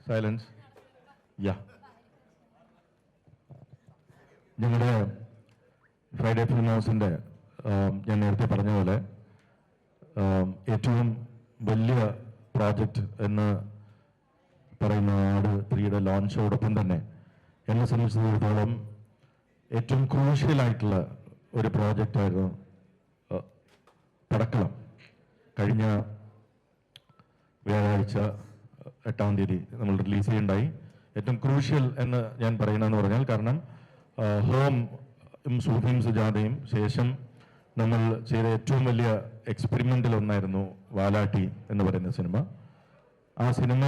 Silence. യാ, ഞങ്ങളുടെ Friday film ഹൗസിൻ്റെ ഞാൻ നേരത്തെ പറഞ്ഞ പോലെ ഏറ്റവും വലിയ പ്രോജക്റ്റ് എന്ന് പറയുന്ന ആട് 3യുടെ ലോഞ്ചോടൊപ്പം തന്നെ എന്നെ സംബന്ധിച്ചിടത്തോളം ഏറ്റവും ക്രൂഷ്യലായിട്ടുള്ള ഒരു പ്രോജക്റ്റായിരുന്നു പടക്കളം. കഴിഞ്ഞ വ്യാഴാഴ്ച 8-ാം തീയതി നമ്മൾ റിലീസ് ചെയ്യുണ്ടായി. ഏറ്റവും ക്രൂഷ്യൽ എന്ന് ഞാൻ പറയുന്നതെന്ന് പറഞ്ഞാൽ കാരണം സൂഫിയും സുജാതയും ശേഷം നമ്മൾ ചെയ്ത ഏറ്റവും വലിയ എക്സ്പെരിമെന്റിൽ ഒന്നായിരുന്നു വാലാട്ടി എന്ന് പറയുന്ന സിനിമ. ആ സിനിമ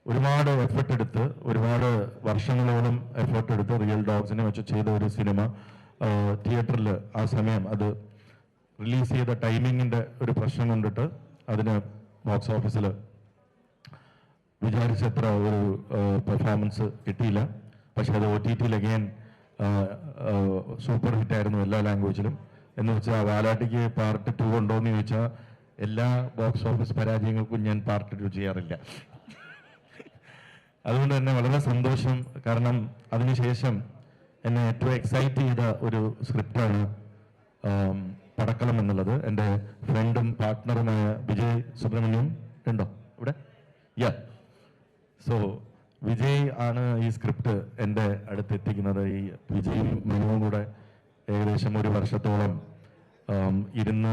ഒരുപാട് എഫേർട്ട് എടുത്ത്, ഒരുപാട് വർഷങ്ങളോളം എഫേർട്ട് എടുത്ത് റിയൽ ഡോഗ്സിനെ വെച്ച് ചെയ്ത ഒരു സിനിമ തിയേറ്ററിൽ ആ സമയം അത് റിലീസ് ചെയ്ത ടൈമിങ്ങിൻ്റെ ഒരു പ്രശ്നം കൊണ്ടിട്ട് അതിന് ബോക്സ് ഓഫീസിൽ വിചാരിച്ചത്ര ഒരു പെർഫോമൻസ് കിട്ടിയില്ല. പക്ഷെ അത് OTTയിൽ അഗെയിൻ സൂപ്പർ ഹിറ്റായിരുന്നു എല്ലാ ലാംഗ്വേജിലും. എന്ന് വെച്ചാൽ വാലാട്ടിക്ക് പാർട്ട് 2 ഉണ്ടോ എന്ന് ചോദിച്ചാൽ എല്ലാ ബോക്സ് ഓഫീസ് പരാജയങ്ങൾക്കും ഞാൻ പാർട്ട് 2 ചെയ്യാറില്ല. അതുകൊണ്ട് തന്നെ വളരെ സന്തോഷം. കാരണം അതിനുശേഷം എന്നെ ഏറ്റവും എക്സൈറ്റ് ചെയ്ത ഒരു സ്ക്രിപ്റ്റാണ് പടക്കളം എന്നുള്ളത്. എൻ്റെ ഫ്രണ്ടും പാർട്ട്ണറുമായ വിജയ് സുബ്രഹ്മണ്യം ഉണ്ടോ ഇവിടെ? യാ. സോ വിജയ് ആണ് ഈ സ്ക്രിപ്റ്റ് എൻ്റെ അടുത്ത് എത്തിക്കുന്നത്. ഈ വിജയും മനുവും കൂടെ ഏകദേശം ഒരു വർഷത്തോളം ഇരുന്ന്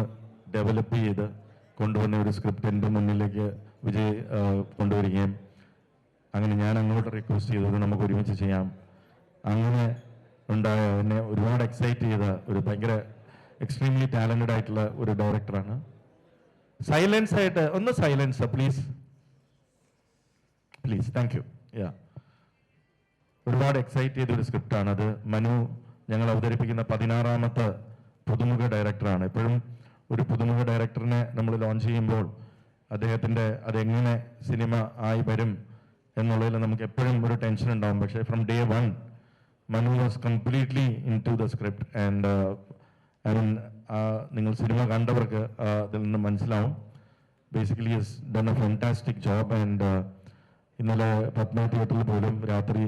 ഡെവലപ്പ് ചെയ്ത് കൊണ്ടുവന്ന ഒരു സ്ക്രിപ്റ്റ് എൻ്റെ മുന്നിലേക്ക് വിജയ് കൊണ്ടുവരികയും അങ്ങനെ ഞാൻ അങ്ങോട്ട് റിക്വസ്റ്റ് ചെയ്തത് നമുക്ക് ഒരുമിച്ച് ചെയ്യാം. അങ്ങനെ ഉണ്ടായ എന്നെ ഒരുപാട് എക്സൈറ്റ് ചെയ്ത ഒരു ഭയങ്കര എക്സ്ട്രീംലി ടാലന്റഡ് ആയിട്ടുള്ള ഒരു ഡയറക്ടറാണ്. സൈലൻസ് ആയിട്ട് ഒന്ന് silence please, please. Thank you. Yeah, ഒരുപാട് എക്സൈറ്റ് ചെയ്ത ഒരു സ്ക്രിപ്റ്റാണ് അത്. മനു ഞങ്ങൾ അവതരിപ്പിക്കുന്ന 16ാമത്തെ പുതുമുഖ ഡയറക്ടറാണ്. എപ്പോഴും ഒരു പുതുമുഖ ഡയറക്ടറിനെ നമ്മൾ ലോഞ്ച് ചെയ്യുമ്പോൾ അദ്ദേഹത്തിൻ്റെ അതെങ്ങനെ സിനിമ ആയി വരും എന്നുള്ളതിൽ നമുക്ക് എപ്പോഴും ഒരു ടെൻഷൻ ഉണ്ടാവും. പക്ഷേ from day 1 Manu was completely into the script. And I mean നിങ്ങൾ സിനിമ കണ്ടവർക്ക് അതിൽ നിന്ന് മനസ്സിലാവും. Basically has done a fantastic job. And ഇന്നലെ പത്മ തിയേറ്ററിൽ പോലും രാത്രി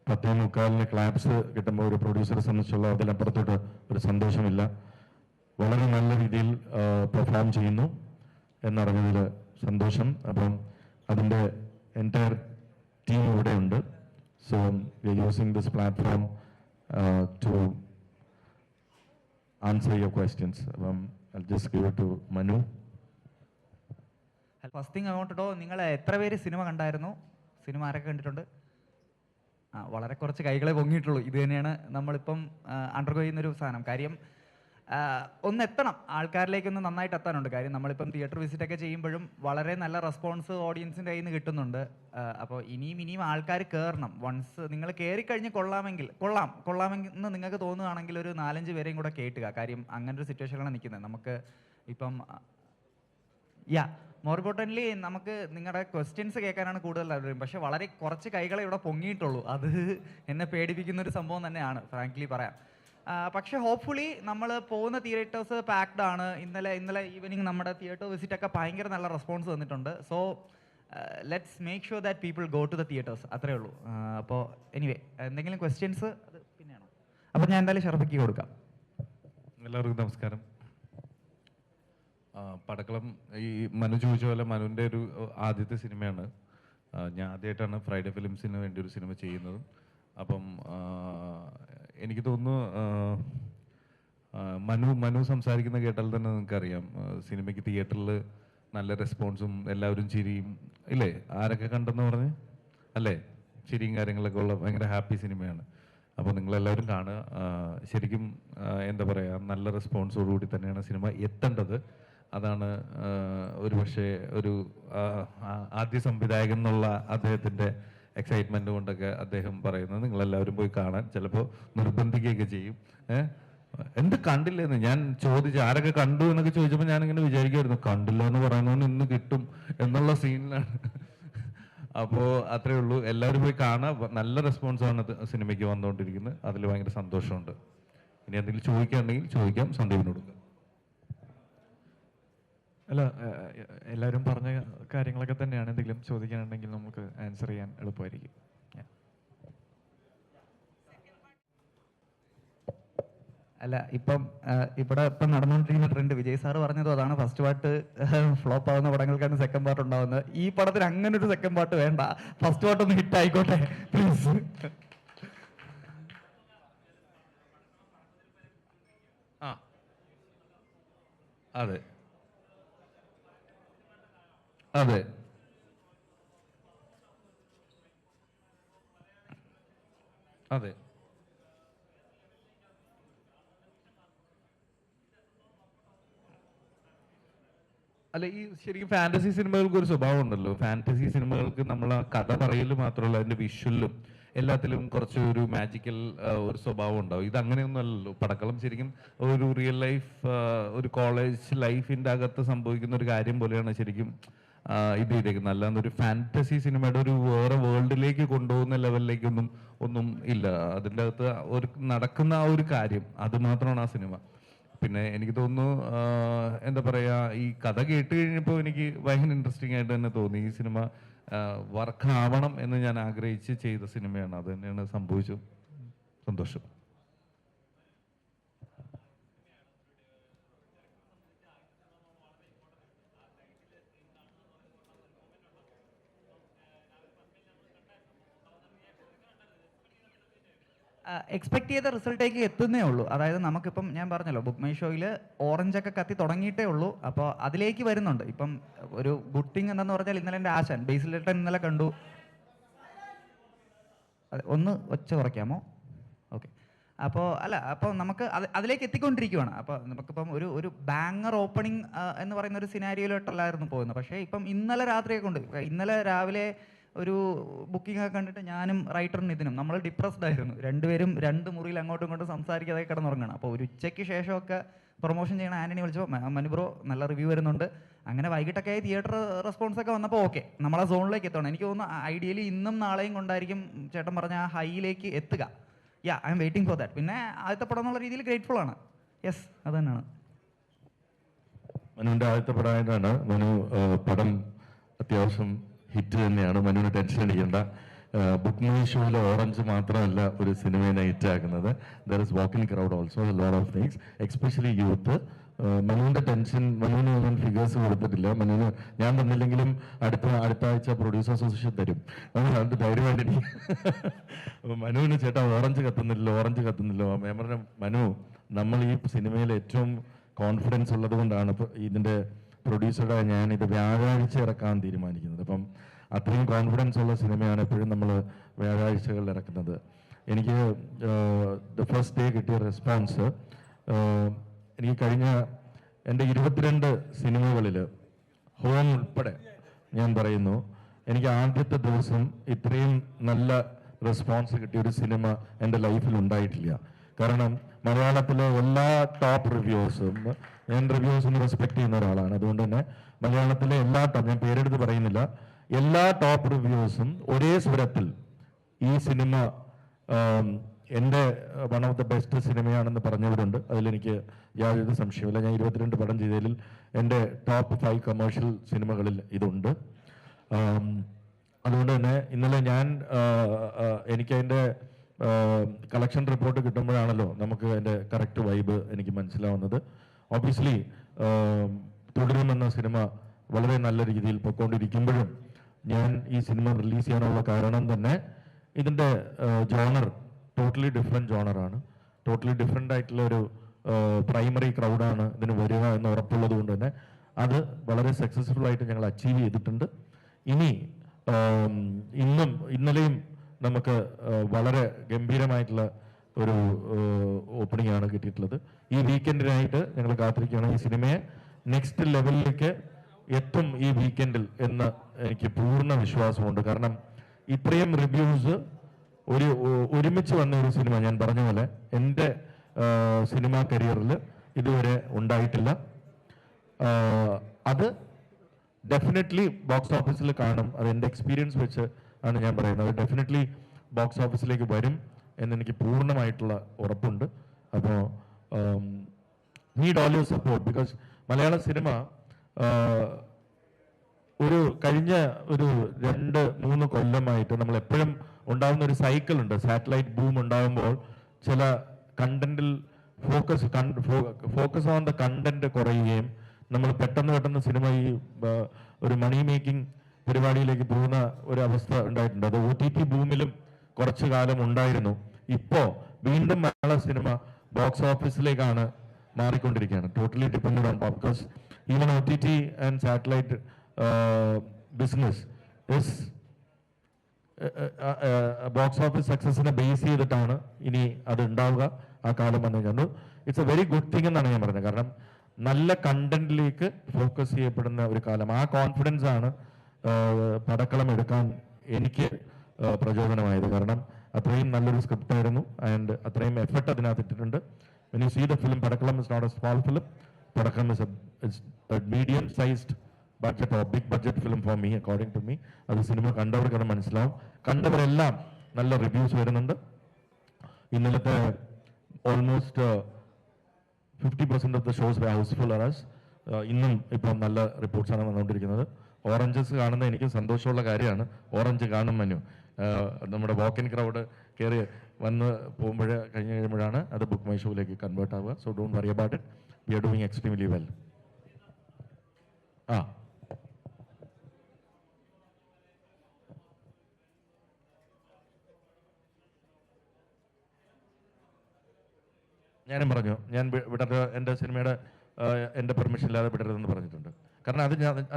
10:45 ക്ലാപ്സ് കിട്ടുമ്പോൾ ഒരു പ്രൊഡ്യൂസറെ സംബന്ധിച്ചുള്ള അതിലപ്പുറത്തോട്ട് ഒരു സന്തോഷമില്ല. വളരെ നല്ല രീതിയിൽ പെർഫോം ചെയ്യുന്നു എന്നറിഞ്ഞതിൽ സന്തോഷം. അപ്പം അതിൻ്റെ എൻറ്റയർ ടീം ഇവിടെ ഉണ്ട്. So we are using this platform to answer your questions. അപ്പം I just give it to Manu. First thing അങ്ങോട്ടോ, നിങ്ങൾ എത്ര പേര് സിനിമ കണ്ടായിരുന്നു? സിനിമ ആരൊക്കെ കണ്ടിട്ടുണ്ട്? വളരെ കുറച്ച് കൈകളെ പൊങ്ങിയിട്ടുള്ളൂ. ഇത് തന്നെയാണ് നമ്മളിപ്പം അണ്ടർഗോ ചെയ്യുന്നൊരു സാധനം. കാര്യം ഒന്ന് എത്തണം, ആൾക്കാരിലേക്കൊന്ന് നന്നായിട്ട് എത്താനുണ്ട്. കാര്യം നമ്മളിപ്പം തിയേറ്റർ വിസിറ്റൊക്കെ ചെയ്യുമ്പോഴും വളരെ നല്ല റെസ്പോൺസ് ഓഡിയൻസിൻ്റെ കയ്യിൽ നിന്ന് കിട്ടുന്നുണ്ട്. അപ്പോൾ ഇനിയും ആൾക്കാർ കയറണം. വൺസ് നിങ്ങൾ കയറിക്കഴിഞ്ഞ് കൊള്ളാമെന്ന് നിങ്ങൾക്ക് തോന്നുകയാണെങ്കിൽ ഒരു 4-5 പേരെയും കൂടെ കേട്ടുക. കാര്യം അങ്ങനൊരു സിറ്റുവേഷനിലാണ് നിൽക്കുന്നത്. നമുക്ക് ഇപ്പം മോർ ഇമ്പോർട്ടൻ്റ്ലി നമുക്ക് നിങ്ങളുടെ ക്വസ്റ്റ്യൻസ് കേൾക്കാനാണ് കൂടുതൽ താല്പര്യം. പക്ഷേ വളരെ കുറച്ച് കൈകളെ ഇവിടെ പൊങ്ങിയിട്ടുള്ളൂ. അത് എന്നെ പേടിപ്പിക്കുന്ന ഒരു സംഭവം തന്നെയാണ്, ഫ്രാങ്ക്ലി പറയാം. പക്ഷേ ഹോപ്പ്ഫുള്ളി നമ്മൾ പോകുന്ന തിയേറ്റേഴ്സ് പാക്ഡ് ആണ്. ഇന്നലെ ഈവനിങ് നമ്മുടെ തിയേറ്റർ വിസിറ്റൊക്കെ ഭയങ്കര നല്ല റെസ്പോൺസ് തന്നിട്ടുണ്ട്. So let's make sure that people go to the theatres. അത്രേ ഉള്ളൂ. അപ്പോൾ എനിവേ എന്തെങ്കിലും ക്വസ്റ്റ്യൻസ് അത് പിന്നെയാണോ? അപ്പോൾ ഞാൻ എന്തായാലും ഷർഫിക്ക് കൊടുക്കാം. എല്ലാവർക്കും നമസ്കാരം. പടക്കളം ഈ മനു ചോദിച്ച പോലെ മനുവിൻ്റെ ഒരു ആദ്യത്തെ സിനിമയാണ്. ഞാൻ ആദ്യമായിട്ടാണ് ഫ്രൈഡേ ഫിലിംസിന് വേണ്ടി ഒരു സിനിമ ചെയ്യുന്നതും. അപ്പം എനിക്ക് തോന്നുന്നു മനു സംസാരിക്കുന്ന കേട്ടാൽ തന്നെ നിങ്ങൾക്കറിയാം സിനിമയ്ക്ക് തിയേറ്ററിൽ നല്ല റെസ്പോൺസും എല്ലാവരും ചിരിയും ഇല്ലേ? ആരൊക്കെ കണ്ടെന്ന് പറഞ്ഞ് അല്ലേ? ചിരിയും കാര്യങ്ങളൊക്കെ ഉള്ള ഭയങ്കര ഹാപ്പി സിനിമയാണ്. അപ്പോൾ നിങ്ങളെല്ലാവരും കാണുക. ശരിക്കും എന്താ പറയുക, നല്ല റെസ്പോൺസോടുകൂടി തന്നെയാണ് സിനിമ എത്തേണ്ടത്. അതാണ് ഒരു പക്ഷേ ഒരു ആദ്യ സംവിധായകൻ എന്നുള്ള അദ്ദേഹത്തിൻ്റെ എക്സൈറ്റ്മെൻറ്റ് കൊണ്ടൊക്കെ അദ്ദേഹം പറയുന്നത്. നിങ്ങളെല്ലാവരും പോയി കാണാൻ ചിലപ്പോൾ നിർബന്ധിക്കുകയൊക്കെ ചെയ്യും. എന്ത് കണ്ടില്ലെന്ന് ഞാൻ ചോദിച്ചു, ആരൊക്കെ കണ്ടു എന്നൊക്കെ ചോദിച്ചപ്പോൾ ഞാനിങ്ങനെ വിചാരിക്കുമായിരുന്നു, കണ്ടില്ല എന്ന് പറയുന്നവന് ഇന്ന് കിട്ടും എന്നുള്ള സീനിലാണ്. അപ്പോൾ അത്രയേ ഉള്ളൂ. എല്ലാവരും പോയി കാണുക. നല്ല റെസ്പോൺസാണ് സിനിമയ്ക്ക് വന്നുകൊണ്ടിരിക്കുന്നത്. അതിൽ ഭയങ്കര സന്തോഷമുണ്ട്. ഇനി എന്തെങ്കിലും ചോദിക്കുകയാണെങ്കിൽ ചോദിക്കാം. സന്ദീപിനോട്. അല്ല, എല്ലാവരും പറഞ്ഞ കാര്യങ്ങളൊക്കെ തന്നെയാണ്. എന്തെങ്കിലും ചോദിക്കാനുണ്ടെങ്കിൽ നമുക്ക് ആൻസർ ചെയ്യാൻ എളുപ്പമായിരിക്കും. അല്ല, ഇവിടെ ഇപ്പം നടന്നുകൊണ്ടിരിക്കുന്ന ട്രെൻഡ് വിജയ് സാറ് പറഞ്ഞതും അതാണ്. ഫസ്റ്റ് പാർട്ട് ഫ്ലോപ്പ് ആവുന്ന പടങ്ങൾക്കാണ് സെക്കൻഡ് പാർട്ട് ഉണ്ടാവുന്നത്. ഈ പടത്തിന് അങ്ങനെ ഒരു സെക്കൻഡ് പാർട്ട് വേണ്ട, ഫസ്റ്റ് പാർട്ട് ഒന്ന് ഹിറ്റ് ആയിക്കോട്ടെ പ്ലീസ്. ആ അതെ അതെ അതെ അല്ല, ഈ ശരിക്കും ഫാന്റസി സിനിമകൾക്ക് ഒരു സ്വഭാവം ഉണ്ടല്ലോ. ഫാന്റസി സിനിമകൾക്ക് നമ്മൾ ആ കഥ പറയൽ മാത്രമല്ല, അതിന്റെ വിഷ്വലും എല്ലാത്തിലും കുറച്ച് ഒരു മാജിക്കൽ ഒരു സ്വഭാവം ഉണ്ടാവും. ഇത് അങ്ങനെയൊന്നും അല്ലല്ലോ. പടക്കളം ശരിക്കും ഒരു റിയൽ ലൈഫ്, ഒരു കോളേജ് ലൈഫിന്റെ അകത്ത് സംഭവിക്കുന്ന ഒരു കാര്യം പോലെയാണ് ശരിക്കും ഇത് ചെയ്തേക്കുന്നത്. അല്ലാണ്ട് ഒരു ഫാന്റസി സിനിമയുടെ ഒരു വേറെ വേൾഡിലേക്ക് കൊണ്ടുപോകുന്ന ലെവലിലേക്കൊന്നും ഒന്നും ഇല്ല. അതിൻ്റെ അകത്ത് ഒരു നടക്കുന്ന ആ ഒരു കാര്യം, അത് മാത്രമാണ് ആ സിനിമ. പിന്നെ എനിക്ക് തോന്നുന്നു, എന്താ പറയുക, ഈ കഥ കേട്ട് കഴിഞ്ഞപ്പോൾ എനിക്ക് ഭയങ്കര ഇൻട്രസ്റ്റിംഗ് ആയിട്ട് തന്നെ തോന്നി. ഈ സിനിമ വർക്ക് ആവണം എന്ന് ഞാൻ ആഗ്രഹിച്ച് ചെയ്ത സിനിമയാണ്. അത് തന്നെയാണ് സംഭവിച്ചത്. സന്തോഷം. എക്സ്പെക്ട് ചെയ്ത റിസൾട്ടേക്ക് എത്തുന്നേ ഉള്ളൂ. അതായത് നമുക്കിപ്പം ഞാൻ പറഞ്ഞല്ലോ, ബുക്ക് മൈ ഷോയിൽ ഓറഞ്ചൊക്കെ കത്തി തുടങ്ങിയിട്ടേ ഉള്ളൂ. അപ്പോൾ അതിലേക്ക് വരുന്നുണ്ട്. ഇപ്പം ഒരു ഗുഡ് തിങ് എന്തെന്ന് പറഞ്ഞാൽ, ഇന്നലെ എൻ്റെ ആശാൻ ബേസിലേട്ടൻ ഇന്നലെ കണ്ടു. ഒന്ന് ഒച്ച കുറയ്ക്കാമോ? ഓക്കെ. അപ്പോൾ നമുക്ക് അതിലേക്ക് എത്തിക്കൊണ്ടിരിക്കുകയാണ്. അപ്പോൾ നമുക്കിപ്പം ഒരു ബാങ്ങർ ഓപ്പണിംഗ് എന്ന് പറയുന്ന ഒരു സിനാരിയോയിലോട്ടല്ലായിരുന്നു പോകുന്നത്. പക്ഷേ ഇപ്പം ഇന്നലെ രാത്രിയൊക്കെ ഉണ്ട്. ഇന്നലെ രാവിലെ ഒരു ബുക്കിംഗ് ഒക്കെ കണ്ടിട്ട് ഞാനും റൈറ്ററും ഇതിനും നമ്മൾ ഡിപ്രസ്ഡ് ആയിരുന്നു. രണ്ടുപേരും 2 മുറിയിൽ അങ്ങോട്ടും ഇങ്ങോട്ടും സംസാരിക്കാതെ കിടന്നുറങ്ങണം. അപ്പോൾ ഒരു ഉച്ചയ്ക്ക് ശേഷമൊക്കെ പ്രൊമോഷൻ ചെയ്യണ ആന്റണി വിളിച്ചപ്പോൾ, മനുബ്രോ നല്ല റിവ്യൂ വരുന്നുണ്ട്. അങ്ങനെ വൈകിട്ടൊക്കെ തിയേറ്റർ റെസ്പോൺസ് ഒക്കെ വന്നപ്പോൾ ഓക്കെ, നമ്മളെ സോണിലേക്ക് എത്തണം. എനിക്ക് തോന്നുന്നു ഐഡിയലി ഇന്നും നാളെയും കൊണ്ടായിരിക്കും ചേട്ടൻ പറഞ്ഞ ആ ഹൈയിലേക്ക് എത്തുക. I M waiting for that. പിന്നെ ആദ്യത്തെ പടം എന്നുള്ള രീതിയിൽ ഗ്രേറ്റ്ഫുൾ ആണ്. യെസ്, അത് തന്നെയാണ്. മനുവിൻ്റെ ആദ്യത്തെ പടമായിട്ടാണ്. മനു പടം അത്യാവശ്യം ഹിറ്റ് തന്നെയാണ്. മനുവിന് ടെൻഷൻ അടിക്കേണ്ട. ബുക്ക് മൈ ഷോയിലെ ഓറഞ്ച് മാത്രമല്ല ഒരു സിനിമയെ ഹിറ്റ് ആക്കുന്നത്. There is walking crowd also, lot of things, especially youth. മനുവിൻ്റെ ടെൻഷൻ, മനുവിന് ഞാൻ ഫിഗേഴ്സ് കൊടുത്തിട്ടില്ല. മനുവിന് ഞാൻ തന്നില്ലെങ്കിലും അടുത്ത ആഴ്ച പ്രൊഡ്യൂസർ അസോസിയേഷൻ തരും. അത് ധൈര്യമായിട്ട് മനുവിന് ചേട്ടാ ഓറഞ്ച് കത്തുന്നില്ല. ഞാൻ പറഞ്ഞ, മനു, നമ്മൾ ഈ സിനിമയിൽ ഏറ്റവും കോൺഫിഡൻസ് ഉള്ളത് കൊണ്ടാണ് ഇതിൻ്റെ പ്രൊഡ്യൂസറുടെ ഞാൻ ഇത് വ്യാഴാഴ്ച ഇറക്കാൻ തീരുമാനിക്കുന്നത്. അപ്പം അത്രയും കോൺഫിഡൻസ് ഉള്ള സിനിമയാണ് എപ്പോഴും നമ്മൾ വ്യാഴാഴ്ചകളിൽ ഇറക്കുന്നത്. എനിക്ക് ഫസ്റ്റ് ഡേ കിട്ടിയ റെസ്പോൺസ്, എനിക്ക് കഴിഞ്ഞ എൻ്റെ 22 സിനിമകളിൽ ഹോം ഉൾപ്പെടെ ഞാൻ പറയുന്നു, എനിക്ക് ആദ്യത്തെ ദിവസം ഇത്രയും നല്ല റെസ്പോൺസ് കിട്ടിയ ഒരു സിനിമ എൻ്റെ ലൈഫിൽ ഉണ്ടായിട്ടില്ല. കാരണം മലയാളത്തിലെ എല്ലാ ടോപ്പ് റിവ്യൂസും, ഞാൻ റിവ്യൂസിന് റെസ്പെക്ട് ചെയ്യുന്ന ഒരാളാണ്. അതുകൊണ്ട് തന്നെ മലയാളത്തിലെ എല്ലാ ഞാൻ പേരെടുത്ത് പറയുന്നില്ല, എല്ലാ ടോപ്പ് റിവ്യൂസും ഒരേ സ്വരത്തിൽ ഈ സിനിമ എൻ്റെ വൺ ഓഫ് ദ ബെസ്റ്റ് സിനിമയാണെന്ന് പറഞ്ഞവരുണ്ട്. അതിലെനിക്ക് യാതൊരു സംശയമില്ല. ഞാൻ 22 പടം ചെയ്തതിൽ എൻ്റെ ടോപ്പ് 5 കമേഴ്ഷ്യൽ സിനിമകളിൽ ഇതുണ്ട്. അതുകൊണ്ട് തന്നെ ഇന്നലെ എനിക്കതിൻ്റെ കളക്ഷൻ റിപ്പോർട്ട് കിട്ടുമ്പോഴാണല്ലോ നമുക്ക് അതിൻ്റെ കറക്റ്റ് വൈബ് എനിക്ക് മനസ്സിലാവുന്നത്. ഓബിയസ്ലി തുടരുമെന്ന സിനിമ വളരെ നല്ല രീതിയിൽ പൊയ്ക്കൊണ്ടിരിക്കുമ്പോഴും ഞാൻ ഈ സിനിമ റിലീസ് ചെയ്യാനുള്ള കാരണം തന്നെ ഇതിൻ്റെ ജോണർ ടോട്ടലി ഡിഫറെൻറ്റ് ജോണറാണ്. ടോട്ടലി ഡിഫറെൻ്റ് ആയിട്ടുള്ള ഒരു പ്രൈമറി ക്രൗഡാണ് ഇതിന് വരിക എന്ന് ഉറപ്പുള്ളത് കൊണ്ട് തന്നെ അത് വളരെ സക്സസ്ഫുൾ ആയിട്ട് ഞങ്ങൾ അച്ചീവ് ചെയ്തിട്ടുണ്ട്. ഇനി ഇന്നലെയും നമുക്ക് വളരെ ഗംഭീരമായിട്ടുള്ള ഒരു ഓപ്പണിംഗ് ആണ് കിട്ടിയിട്ടുള്ളത്. ഈ വീക്കെൻഡിനായിട്ട് ഞങ്ങൾ കാത്തിരിക്കുകയാണ്. ഈ സിനിമയെ നെക്സ്റ്റ് ലെവലിലേക്ക് എത്തും ഈ വീക്കെൻഡിൽ എന്ന് എനിക്ക് പൂർണ്ണ വിശ്വാസമുണ്ട്. കാരണം ഇത്രയും റിവ്യൂസ് ഒരുമിച്ച് വന്ന ഒരു സിനിമ ഞാൻ പറഞ്ഞ പോലെ എൻ്റെ സിനിമാ കരിയറിൽ ഇതുവരെ ഉണ്ടായിട്ടില്ല. അത് ഡെഫിനറ്റ്ലി ബോക്സ് ഓഫീസിൽ കാണും. അത് എൻ്റെ എക്സ്പീരിയൻസ് വെച്ച് ആണ് ഞാൻ പറയുന്നത്. ഡെഫിനറ്റ്ലി ബോക്സ് ഓഫീസിലേക്ക് വരും എന്നെനിക്ക് പൂർണ്ണമായിട്ടുള്ള ഉറപ്പുണ്ട്. അപ്പോൾ need all your support. Because Malayala cinema ഒരു കഴിഞ്ഞ ഒരു 2-3 കൊല്ലമായിട്ട് നമ്മൾ എപ്പോഴും ഉണ്ടാകുന്ന ഒരു സൈക്കിൾ ഉണ്ട്. സാറ്റലൈറ്റ് ബൂം ഉണ്ടാകുമ്പോൾ ചില കണ്ടന്റിൽ ഫോക്കസ് ഓൺ ദ കണ്ടന്റ് കുറയുകയും നമ്മൾ പെട്ടെന്ന് സിനിമ ഈ ഒരു മണി മേക്കിംഗ് പരിപാടിയിലേക്ക് പോകുന്ന ഒരു അവസ്ഥ ഉണ്ടായിട്ടുണ്ട്. അത് OTT ബൂമിലും കുറച്ചു കാലം ഉണ്ടായിരുന്നു. ഇപ്പോ വീണ്ടും മലയാള സിനിമ ബോക്സ് ഓഫീസിലേക്കാണ് മാറിക്കൊണ്ടിരിക്കുകയാണ്. Totally depended on because even OTT and satellite business is box office സക്സസിനെ ബേസ് ചെയ്തിട്ടാണ് ഇനി അത് ഉണ്ടാവുക. ആ കാലം വന്നു കഴിഞ്ഞു. It's a very good thing എന്നാണ് ഞാൻ പറഞ്ഞത്. കാരണം നല്ല കണ്ടന്റിലേക്ക് ഫോക്കസ് ചെയ്യപ്പെടുന്ന ഒരു കാലം. ആ കോൺഫിഡൻസ് ആണ് പടക്കളം എടുക്കാൻ എനിക്ക് പ്രചോദനമായത്. കാരണം അത്രയും നല്ലൊരു സ്ക്രിപ്റ്റ് ആയിരുന്നു ആൻഡ് അത്രയും എഫർട്ട് അതിനകത്ത് ഇട്ടിട്ടുണ്ട്. When you see the film, Padakkalam is not a small film. Padakkalam is a medium-sized budget or big budget film for me, according to me. അത് സിനിമ കണ്ടവർക്കാണ് മനസ്സിലാവും. കണ്ടവരെല്ലാം നല്ല റിവ്യൂസ് വരുന്നുണ്ട്. ഇന്നലത്തെ almost 50% of the shows were houseful ആർസ്. ഇന്നും ഇപ്പം നല്ല റിപ്പോർട്ട്സാണ് വന്നുകൊണ്ടിരിക്കുന്നത്. ഓറഞ്ചസ് കാണുന്ന എനിക്ക് സന്തോഷമുള്ള കാര്യമാണ്. ഓറഞ്ച് കാണും മനു. നമ്മുടെ വാക്ക് ഇൻ ക്രൗഡ് കയറി വന്ന് കഴിഞ്ഞ് കഴിയുമ്പോഴാണ് അത് ബുക്ക് മൈ ഷോയിലേക്ക് കൺവേർട്ട് ആവുക. So don't worry about it. We are doing extremely well. ഞാനും പറഞ്ഞു ഞാൻ വിടരുത്, എൻ്റെ സിനിമയുടെ എൻ്റെ പെർമിഷൻ ഇല്ലാതെ വിടരുതെന്ന് പറഞ്ഞിട്ടുണ്ട്. കാരണം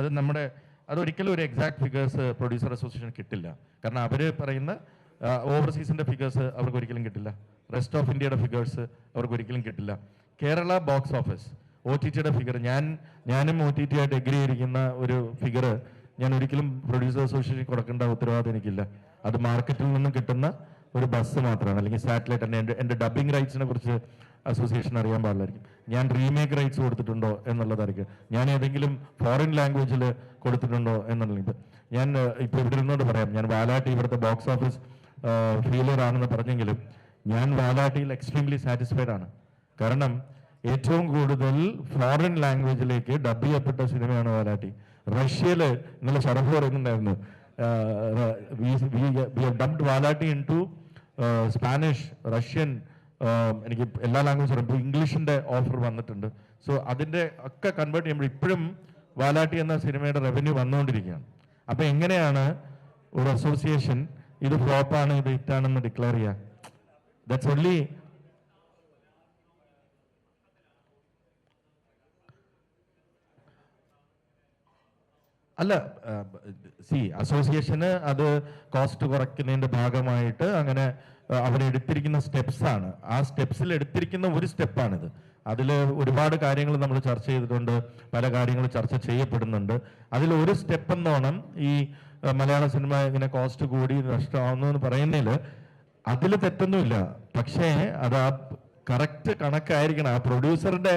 അത് നമ്മുടെ അതൊരിക്കലും ഒരു എക്സാക്ട് ഫിഗേഴ്സ് പ്രൊഡ്യൂസർ അസോസിയേഷൻ കിട്ടില്ല. കാരണം അവർ പറയുന്ന ഓവർസീസിൻ്റെ ഫിഗേഴ്സ് അവർക്ക് ഒരിക്കലും കിട്ടില്ല. റെസ്റ്റ് ഓഫ് ഇന്ത്യയുടെ ഫിഗേഴ്സ് അവർക്ക് ഒരിക്കലും കിട്ടില്ല. കേരള ബോക്സ് ഓഫീസ് OTTയുടെ ഫിഗർ ഞാനും OTT ആയിട്ട് എഗ്രി ചെയ്തിരിക്കുന്ന ഒരു ഫിഗർ ഞാൻ ഒരിക്കലും പ്രൊഡ്യൂസർ അസോസിയേഷൻ കൊടുക്കേണ്ട ഉത്തരവാദിത്തം എനിക്കില്ല. അത് മാർക്കറ്റിൽ നിന്നും കിട്ടുന്ന ഒരു ബസ് മാത്രമാണ്. അല്ലെങ്കിൽ സാറ്റലൈറ്റ് എൻ്റെ ഡബിങ് റൈറ്റ്സിനെ കുറിച്ച് അസോസിയേഷൻ അറിയാൻ പാടില്ലായിരിക്കും. ഞാൻ റീമേക്ക് റൈറ്റ്സ് കൊടുത്തിട്ടുണ്ടോ എന്നുള്ളതായിരിക്കും. ഞാൻ ഏതെങ്കിലും ഫോറിൻ ലാംഗ്വേജിൽ കൊടുത്തിട്ടുണ്ടോ എന്നുള്ളത് ഞാൻ ഇപ്പോൾ ഇവിടെ ഇരുന്നോണ്ട് പറയാം. ഞാൻ വാലാട്ടി ഇവിടുത്തെ ബോക്സ് ഓഫീസ് ഫെയിലിയർ ആണെന്ന് പറഞ്ഞെങ്കിലും ഞാൻ വാലാട്ടിയിൽ എക്സ്ട്രീംലി സാറ്റിസ്ഫൈഡ് ആണ്. കാരണം ഏറ്റവും കൂടുതൽ ഫോറിൻ ലാംഗ്വേജിലേക്ക് ഡബ് ചെയ്യപ്പെട്ട സിനിമയാണ് വാലാട്ടി. റഷ്യയിൽ ഇന്നലെ ഷറഫ് പറയുന്നുണ്ടായിരുന്നു, dubbed Valatty into Spanish, Russian, എനിക്ക് എല്ലാ ലാംഗ്വേജും ഇപ്പോൾ ഇംഗ്ലീഷിൻ്റെ ഓഫർ വന്നിട്ടുണ്ട്. സോ അതിൻ്റെ ഒക്കെ കൺവേർട്ട് ചെയ്യുമ്പോൾ ഇപ്പോഴും വാലാട്ടി എന്ന സിനിമയുടെ റവന്യൂ വന്നുകൊണ്ടിരിക്കുകയാണ്. അപ്പം എങ്ങനെയാണ് ഒരു അസോസിയേഷൻ ഇത് ഫ്ലോപ്പാണ് ഇത് ഹിറ്റാണെന്ന് ഡിക്ലെയർ ചെയ്യുക? ദാറ്റ്സ് ഓൺലി അല്ല. അസോസിയേഷന് അത് കോസ്റ്റ് കുറയ്ക്കുന്നതിൻ്റെ ഭാഗമായിട്ട് അങ്ങനെ അവരെടുത്തിരിക്കുന്ന സ്റ്റെപ്സാണ്. ആ സ്റ്റെപ്സിൽ എടുത്തിരിക്കുന്ന ഒരു സ്റ്റെപ്പാണിത്. അതിൽ ഒരുപാട് കാര്യങ്ങൾ നമ്മൾ ചർച്ച ചെയ്തിട്ടുണ്ട്, പല കാര്യങ്ങൾ ചർച്ച ചെയ്യപ്പെടുന്നുണ്ട്. അതിലൊരു സ്റ്റെപ്പ് എന്നോണം ഈ മലയാള സിനിമ ഇങ്ങനെ കോസ്റ്റ് കൂടി നഷ്ടമാവുന്നു എന്ന് പറയുന്നതിൽ അതിൽ തെറ്റൊന്നുമില്ല. പക്ഷേ അത് ആ കറക്റ്റ് കണക്കായിരിക്കണം. ആ പ്രൊഡ്യൂസറിന്റെ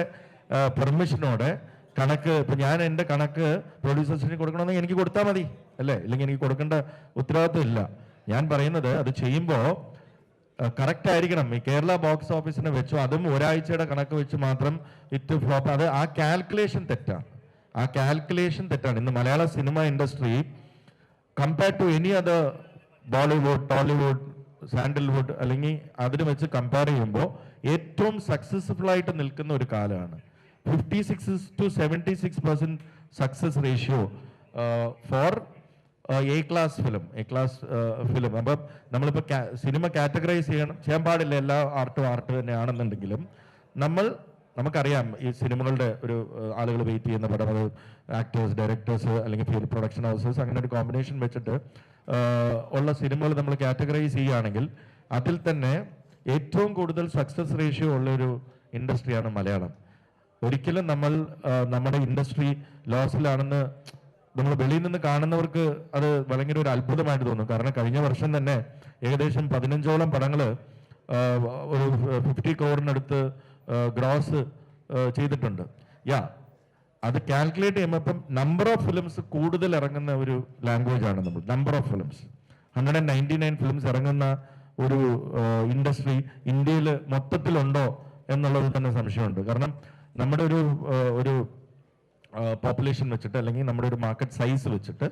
പെർമിഷനോടെ കണക്ക്. ഇപ്പൊ ഞാൻ എൻ്റെ കണക്ക് പ്രൊഡ്യൂസേഴ്സിന് കൊടുക്കണമെങ്കിൽ എനിക്ക് കൊടുത്താൽ മതി അല്ലേ? ഇല്ലെങ്കിൽ എനിക്ക് കൊടുക്കേണ്ട ഉത്തരവാദിത്വം ഇല്ല. ഞാൻ പറയുന്നത് അത് ചെയ്യുമ്പോൾ കറക്റ്റ് ആയിരിക്കണം. ഈ കേരള ബോക്സ് ഓഫീസിനെ വെച്ചു, അതും ഒരാഴ്ചയുടെ കണക്ക് വെച്ച് മാത്രം ഇറ്റ് ഫ്ലോപ്പ്. അത് ആ കാൽക്കുലേഷൻ തെറ്റാണ്. ആ കാൽക്കുലേഷൻ തെറ്റാണ്. ഇന്ന് Malayalam cinema industry compare to any other Bollywood, Tollywood, Sandalwood അല്ലെങ്കിൽ അതിന് വെച്ച് കമ്പയർ ചെയ്യുമ്പോൾ ഏറ്റവും സക്സസ്ഫുൾ ആയിട്ട് നിൽക്കുന്ന ഒരു കാലമാണ്. 56 to 76% success ratio for a class film. അപ്പം നമ്മളിപ്പോൾ സിനിമ കാറ്റഗറൈസ് ചെയ്യാൻ പാടില്ല. എല്ലാ ആർട്ട് തന്നെയാണെന്നുണ്ടെങ്കിലും നമുക്കറിയാം ഈ സിനിമകളുടെ ഒരു ആളുകൾ വെയിറ്റ് ചെയ്യുന്ന പടം, അത് ആക്ടേഴ്സ്, ഡയറക്ടേഴ്സ് അല്ലെങ്കിൽ ഫിലിം പ്രൊഡക്ഷൻ ഹൗസസ് അങ്ങനെ ഒരു കോമ്പിനേഷൻ വെച്ചിട്ട് ഉള്ള സിനിമകൾ നമ്മൾ കാറ്റഗറൈസ് ചെയ്യുകയാണെങ്കിൽ അതിൽ തന്നെ ഏറ്റവും കൂടുതൽ സക്സസ് റേഷ്യോ ഉള്ളൊരു ഇൻഡസ്ട്രിയാണ് മലയാളം. ഒരിക്കലും നമ്മുടെ ഇൻഡസ്ട്രി ലോസിലാണെന്ന് നമ്മൾ വെളിയിൽ നിന്ന് കാണുന്നവർക്ക് അത് ഭയങ്കര ഒരു അത്ഭുതമായിട്ട് തോന്നും. കാരണം കഴിഞ്ഞ വർഷം തന്നെ ഏകദേശം 15ഓളം പടങ്ങൾ ഒരു 50 crore ഗ്രോസ് ചെയ്തിട്ടുണ്ട്. അത് കാൽക്കുലേറ്റ് ചെയ്യുമ്പോൾ ഇപ്പം നമ്പർ ഓഫ് ഫിലിംസ് കൂടുതൽ ഇറങ്ങുന്ന ഒരു ലാംഗ്വേജ് ആണ് നമ്മൾ. നമ്പർ ഓഫ് ഫിലിംസ് 199 ഫിലിംസ് ഇറങ്ങുന്ന ഒരു ഇൻഡസ്ട്രി ഇന്ത്യയിൽ മൊത്തത്തിലുണ്ടോ എന്നുള്ളത് തന്നെ സംശയമുണ്ട്. കാരണം നമ്മുടെ പോപ്പുലേഷൻ വെച്ചിട്ട് അല്ലെങ്കിൽ നമ്മുടെ ഒരു മാർക്കറ്റ് സൈസ് വെച്ചിട്ട്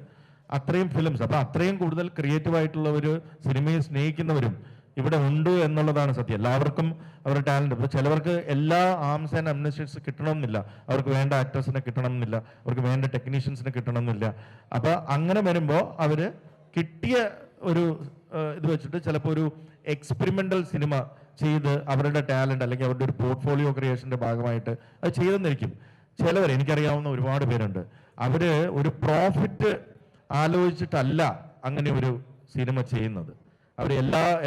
അത്രയും ഫിലിംസ്, അപ്പോൾ അത്രയും കൂടുതൽ ക്രിയേറ്റീവ് ആയിട്ടുള്ള ഒരു സിനിമയെ സ്നേഹിക്കുന്നവരും ഇവിടെ ഉണ്ട് എന്നുള്ളതാണ് സത്യം. എല്ലാവർക്കും അവരുടെ ടാലന്റ്. ഇപ്പോൾ ചിലവർക്ക് എല്ലാ ആംസ് ആൻഡ് അമ്നിസ്റ്റേഴ്സ് കിട്ടണമെന്നില്ല, അവർക്ക് വേണ്ട ആക്ടേഴ്സിനെ കിട്ടണമെന്നില്ല, അവർക്ക് വേണ്ട ടെക്നീഷ്യൻസിനെ കിട്ടണമെന്നില്ല. അപ്പോൾ അങ്ങനെ വരുമ്പോൾ അവർ കിട്ടിയ ഒരു ഇത് വെച്ചിട്ട് ചിലപ്പോൾ ഒരു എക്സ്പെരിമെന്റൽ സിനിമ ചെയ്ത് അവരുടെ ടാലന്റ് അല്ലെങ്കിൽ അവരുടെ ഒരു പോർട്ട്ഫോളിയോ ക്രിയേഷന്റെ ഭാഗമായിട്ട് അത് ചെയ്തെന്നിരിക്കും. ചിലവർ, എനിക്കറിയാവുന്ന ഒരുപാട് പേരുണ്ട്, അവര് ഒരു പ്രോഫിറ്റ് ആലോചിച്ചിട്ടല്ല അങ്ങനെ ഒരു സിനിമ ചെയ്യുന്നത്.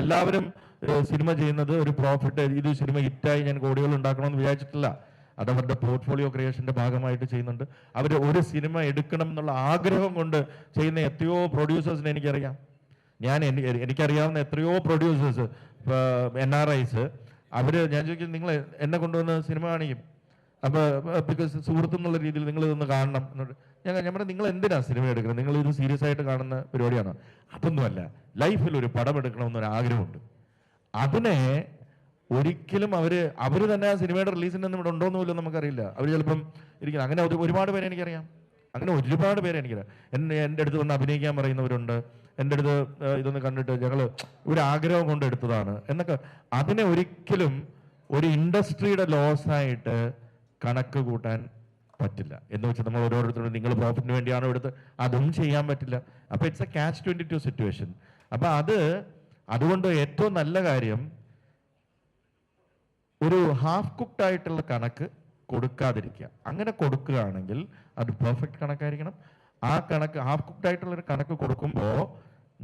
എല്ലാവരും സിനിമ ചെയ്യുന്നത് ഒരു പ്രോഫിറ്റ്, ഇത് സിനിമ ഹിറ്റായി ഞാൻ കോടികൾ ഉണ്ടാക്കണമെന്ന് വിചാരിച്ചിട്ടില്ല. അത് അവരുടെ പോർട്ട്ഫോളിയോ ക്രിയേഷന്റെ ഭാഗമായിട്ട് ചെയ്യുന്നുണ്ട്. അവർ ഒരു സിനിമ എടുക്കണം എന്നുള്ള ആഗ്രഹം കൊണ്ട് ചെയ്യുന്ന എത്രയോ പ്രൊഡ്യൂസേഴ്സിനെ എനിക്കറിയാം. എനിക്കറിയാവുന്ന എത്രയോ പ്രൊഡ്യൂസേഴ്സ്, NRIs, ഞാൻ ചോദിക്കും, നിങ്ങൾ എന്നെ കൊണ്ടുവന്ന് സിനിമ കാണിക്കും, അപ്പോൾ ബിക്കോസ് സുഹൃത്ത് എന്നുള്ള രീതിയിൽ നിങ്ങൾ ഇതൊന്ന് കാണണം എന്നോട് ഞാൻ പറഞ്ഞാൽ, നിങ്ങൾ എന്തിനാ സിനിമ എടുക്കുന്നത്, നിങ്ങൾ ഇത് സീരിയസ് ആയിട്ട് കാണുന്ന പരിപാടിയാണോ? അതൊന്നുമല്ല, ലൈഫിൽ ഒരു പടം എടുക്കണമെന്നൊരു ആഗ്രഹമുണ്ട്. അതിനെ ഒരിക്കലും അവർ തന്നെ ആ സിനിമയുടെ റിലീസിൻ്റെ ഒന്നും ഇവിടെ ഉണ്ടോയെന്ന് പോലും നമുക്കറിയില്ല. അവർ ചിലപ്പം ഇരിക്കുന്നത്. അങ്ങനെ ഒരുപാട് പേരെ എനിക്കറിയാം. അങ്ങനെ ഒരുപാട് പേരെ എനിക്കറിയാം. എൻ്റെ അടുത്ത് വന്ന് അഭിനയിക്കാൻ പറയുന്നവരുണ്ട്. എൻ്റെ അടുത്ത് ഇതൊന്ന് കണ്ടിട്ട് ഞങ്ങൾ ഒരു ആഗ്രഹം കൊണ്ട് എടുത്തതാണ് എന്നൊക്കെ. അതിനെ ഒരിക്കലും ഒരു ഇൻഡസ്ട്രിയുടെ ലോസായിട്ട് കണക്ക് കൂട്ടാൻ പറ്റില്ല. എന്ന് വെച്ചാൽ നമ്മൾ ഓരോരുത്തരും നിങ്ങൾ പ്രോഫിറ്റിന് വേണ്ടിയാണോ എടുത്ത്, അതും ചെയ്യാൻ പറ്റില്ല. അപ്പോൾ ഇറ്റ്സ് എ catch-22 സിറ്റുവേഷൻ. അപ്പോൾ അതുകൊണ്ട് ഏറ്റവും നല്ല കാര്യം ഒരു ഹാഫ് കുക്ഡ് ആയിട്ടുള്ള കണക്ക് കൊടുക്കാതിരിക്കുക. അങ്ങനെ കൊടുക്കുകയാണെങ്കിൽ അത് പെർഫെക്റ്റ് കണക്കായിരിക്കണം. ആ കണക്ക് ഹാഫ് കുക്ഡ് ആയിട്ടുള്ള ഒരു കണക്ക് കൊടുക്കുമ്പോൾ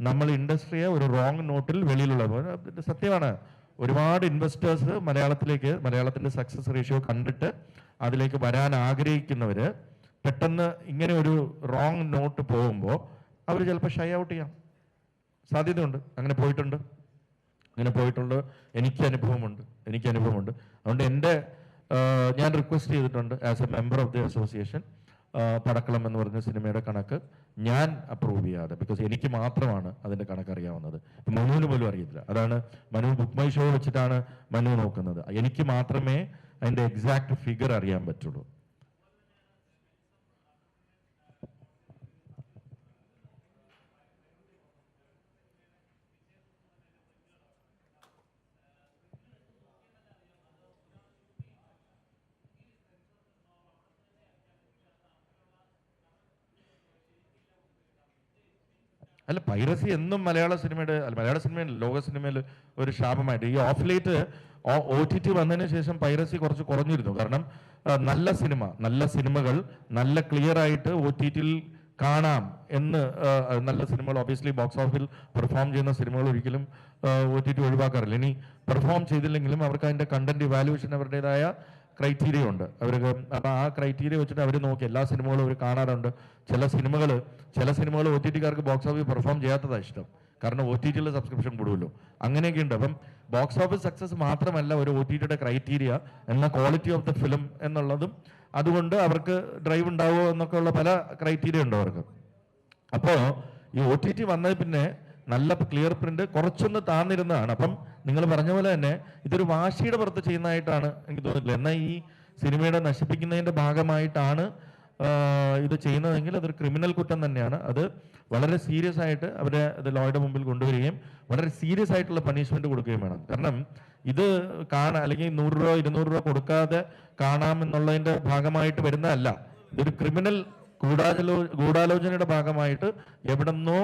നമ്മൾ ഇൻഡസ്ട്രിയെ ഒരു റോങ് നോട്ടിൽ വെളിയിലുള്ളത് സത്യമാണ്. ഒരുപാട് ഇൻവെസ്റ്റേഴ്സ് മലയാളത്തിന്റെ സക്സസ് റേഷ്യോ കണ്ടിട്ട് അതിലേക്ക് വരാൻ ആഗ്രഹിക്കുന്നവര് പെട്ടെന്ന് ഇങ്ങനെ ഒരു റോങ് നോട്ട് പോകുമ്പോൾ അവർ ചിലപ്പോൾ ഷൈ ഔട്ട് ചെയ്യാം സാധ്യതയുണ്ട്. അങ്ങനെ പോയിട്ടുണ്ട്. എനിക്ക് അനുഭവമുണ്ട്. അതുകൊണ്ട് ഞാൻ റിക്വസ്റ്റ് ചെയ്തിട്ടുണ്ട് as a member of the association, Padakkalam എന്ന് പറഞ്ഞ സിനിമയുടെ കണക്ക് ഞാൻ അപ്രൂവ് ചെയ്യാതെ, ബിക്കോസ് എനിക്ക് മാത്രമാണ് അതിന്റെ കണക്ക് അറിയാവുന്നത്. മനുവിന് പോലും അറിയത്തില്ല. അതാണ് മനു ബുക്ക് മൈ ഷോ വെച്ചിട്ടാണ് മനു നോക്കുന്നത്. എനിക്ക് മാത്രമേ അതിന്റെ എക്സാക്ട് ഫിഗർ അറിയാൻ പറ്റുള്ളൂ. അല്ല, പൈറസി എന്നും മലയാള സിനിമയിൽ ലോക സിനിമയിൽ ഒരു ശാപമായിട്ട്. ഈ ഓഫ് ലേറ്റ് OTT വന്നതിന് ശേഷം പൈറസി കുറച്ച് കുറഞ്ഞിരുന്നു. കാരണം നല്ല സിനിമകൾ നല്ല ക്ലിയർ ആയിട്ട് OTT-ൽ കാണാം എന്ന്, നല്ല സിനിമകൾ ഒബ്വിയസ്ലി ബോക്സ് ഓഫീസിൽ പെർഫോം ചെയ്യുന്ന സിനിമകൾ ഒരിക്കലും OTT ഒഴിവാക്കാറില്ല. ഇനി പെർഫോം ചെയ്തില്ലെങ്കിലും അവർക്ക് അതിന്റെ കണ്ടന്റ് ഇവാലുവേഷൻ അവരുടേതായ ക്രൈറ്റീരിയ ഉണ്ട് അവർക്ക്. അപ്പം ആ ക്രൈറ്റീരിയ വെച്ചിട്ട് അവർ നോക്കി എല്ലാ സിനിമകളും അവർ കാണാറുണ്ട്. ചില സിനിമകൾ OTT-കാർക്ക് ബോക്സ് ഓഫീസ് പെർഫോം ചെയ്യാത്തതാണ് ഇഷ്ടം. കാരണം OTT-യിൽ സബ്സ്ക്രിപ്ഷൻ കൂടുമല്ലോ. അങ്ങനെയൊക്കെ ഉണ്ട്. അപ്പം ബോക്സ് ഓഫീസ് സക്സസ് മാത്രമല്ല ഒരു OTT-യുടെ ക്രൈറ്റീരിയ എന്ന ക്വാളിറ്റി ഓഫ് ദ ഫിലിം എന്നുള്ളതും. അതുകൊണ്ട് അവർക്ക് ഡ്രൈവ് ഉണ്ടാവുമോ എന്നൊക്കെ ഉള്ള പല ക്രൈറ്റീരിയ ഉണ്ട് അവർക്ക്. അപ്പോൾ ഈ OTT വന്നതിൽ പിന്നെ നല്ല ക്ലിയർ പ്രിന്റ് കുറച്ചൊന്ന് താന്നിരുന്നതാണ്. അപ്പം നിങ്ങൾ പറഞ്ഞ പോലെ തന്നെ ഇതൊരു വാശിയുടെ പുറത്ത് ചെയ്യുന്നതായിട്ടാണ് എനിക്ക് തോന്നുന്നില്ല. എന്നാൽ ഈ സിനിമയുടെ നശിപ്പിക്കുന്നതിന്റെ ഭാഗമായിട്ടാണ് ഇത് ചെയ്യുന്നതെങ്കിൽ അതൊരു ക്രിമിനൽ കുറ്റം തന്നെയാണ്. അത് വളരെ സീരിയസ് ആയിട്ട് അവരെ അത് ലോയുടെ മുമ്പിൽ കൊണ്ടുവരികയും വളരെ സീരിയസ് ആയിട്ടുള്ള പണിഷ്മെന്റ് കൊടുക്കുകയും വേണം. കാരണം ഇത് അല്ലെങ്കിൽ 100 രൂപ 200 രൂപ കൊടുക്കാതെ കാണാമെന്നുള്ളതിന്റെ ഭാഗമായിട്ട് വരുന്നതല്ല. ഇതൊരു ക്രിമിനൽ ഗൂഢാലോചനയുടെ ഭാഗമായിട്ട് എവിടെന്നോ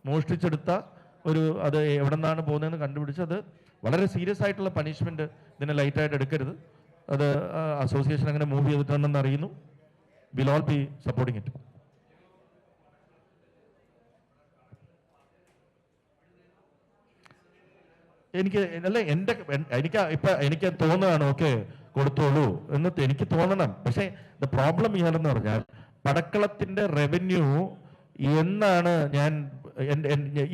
മോഷ്ടിച്ചെടുത്ത അത് എവിടെ നിന്നാണ് പോകുന്നതെന്ന് കണ്ടുപിടിച്ച് അത് വളരെ സീരിയസ് ആയിട്ടുള്ള പണിഷ്മെന്റ്. ഇതിനെ ലൈറ്റായിട്ട് എടുക്കരുത്. അത് അസോസിയേഷൻ അങ്ങനെ മൂവ് ചെയ്തിട്ടുണ്ടെന്ന് അറിയുന്നു. Will all be supporting it. എനിക്ക് തോന്നുകയാണ് ഓക്കെ കൊടുത്തോളൂ എന്ന് എനിക്ക് തോന്നണം. പക്ഷേ ദ പ്രോബ്ലം എന്ന് പറഞ്ഞാൽ പടക്കളത്തിന്റെ റവന്യൂ എന്നാണ്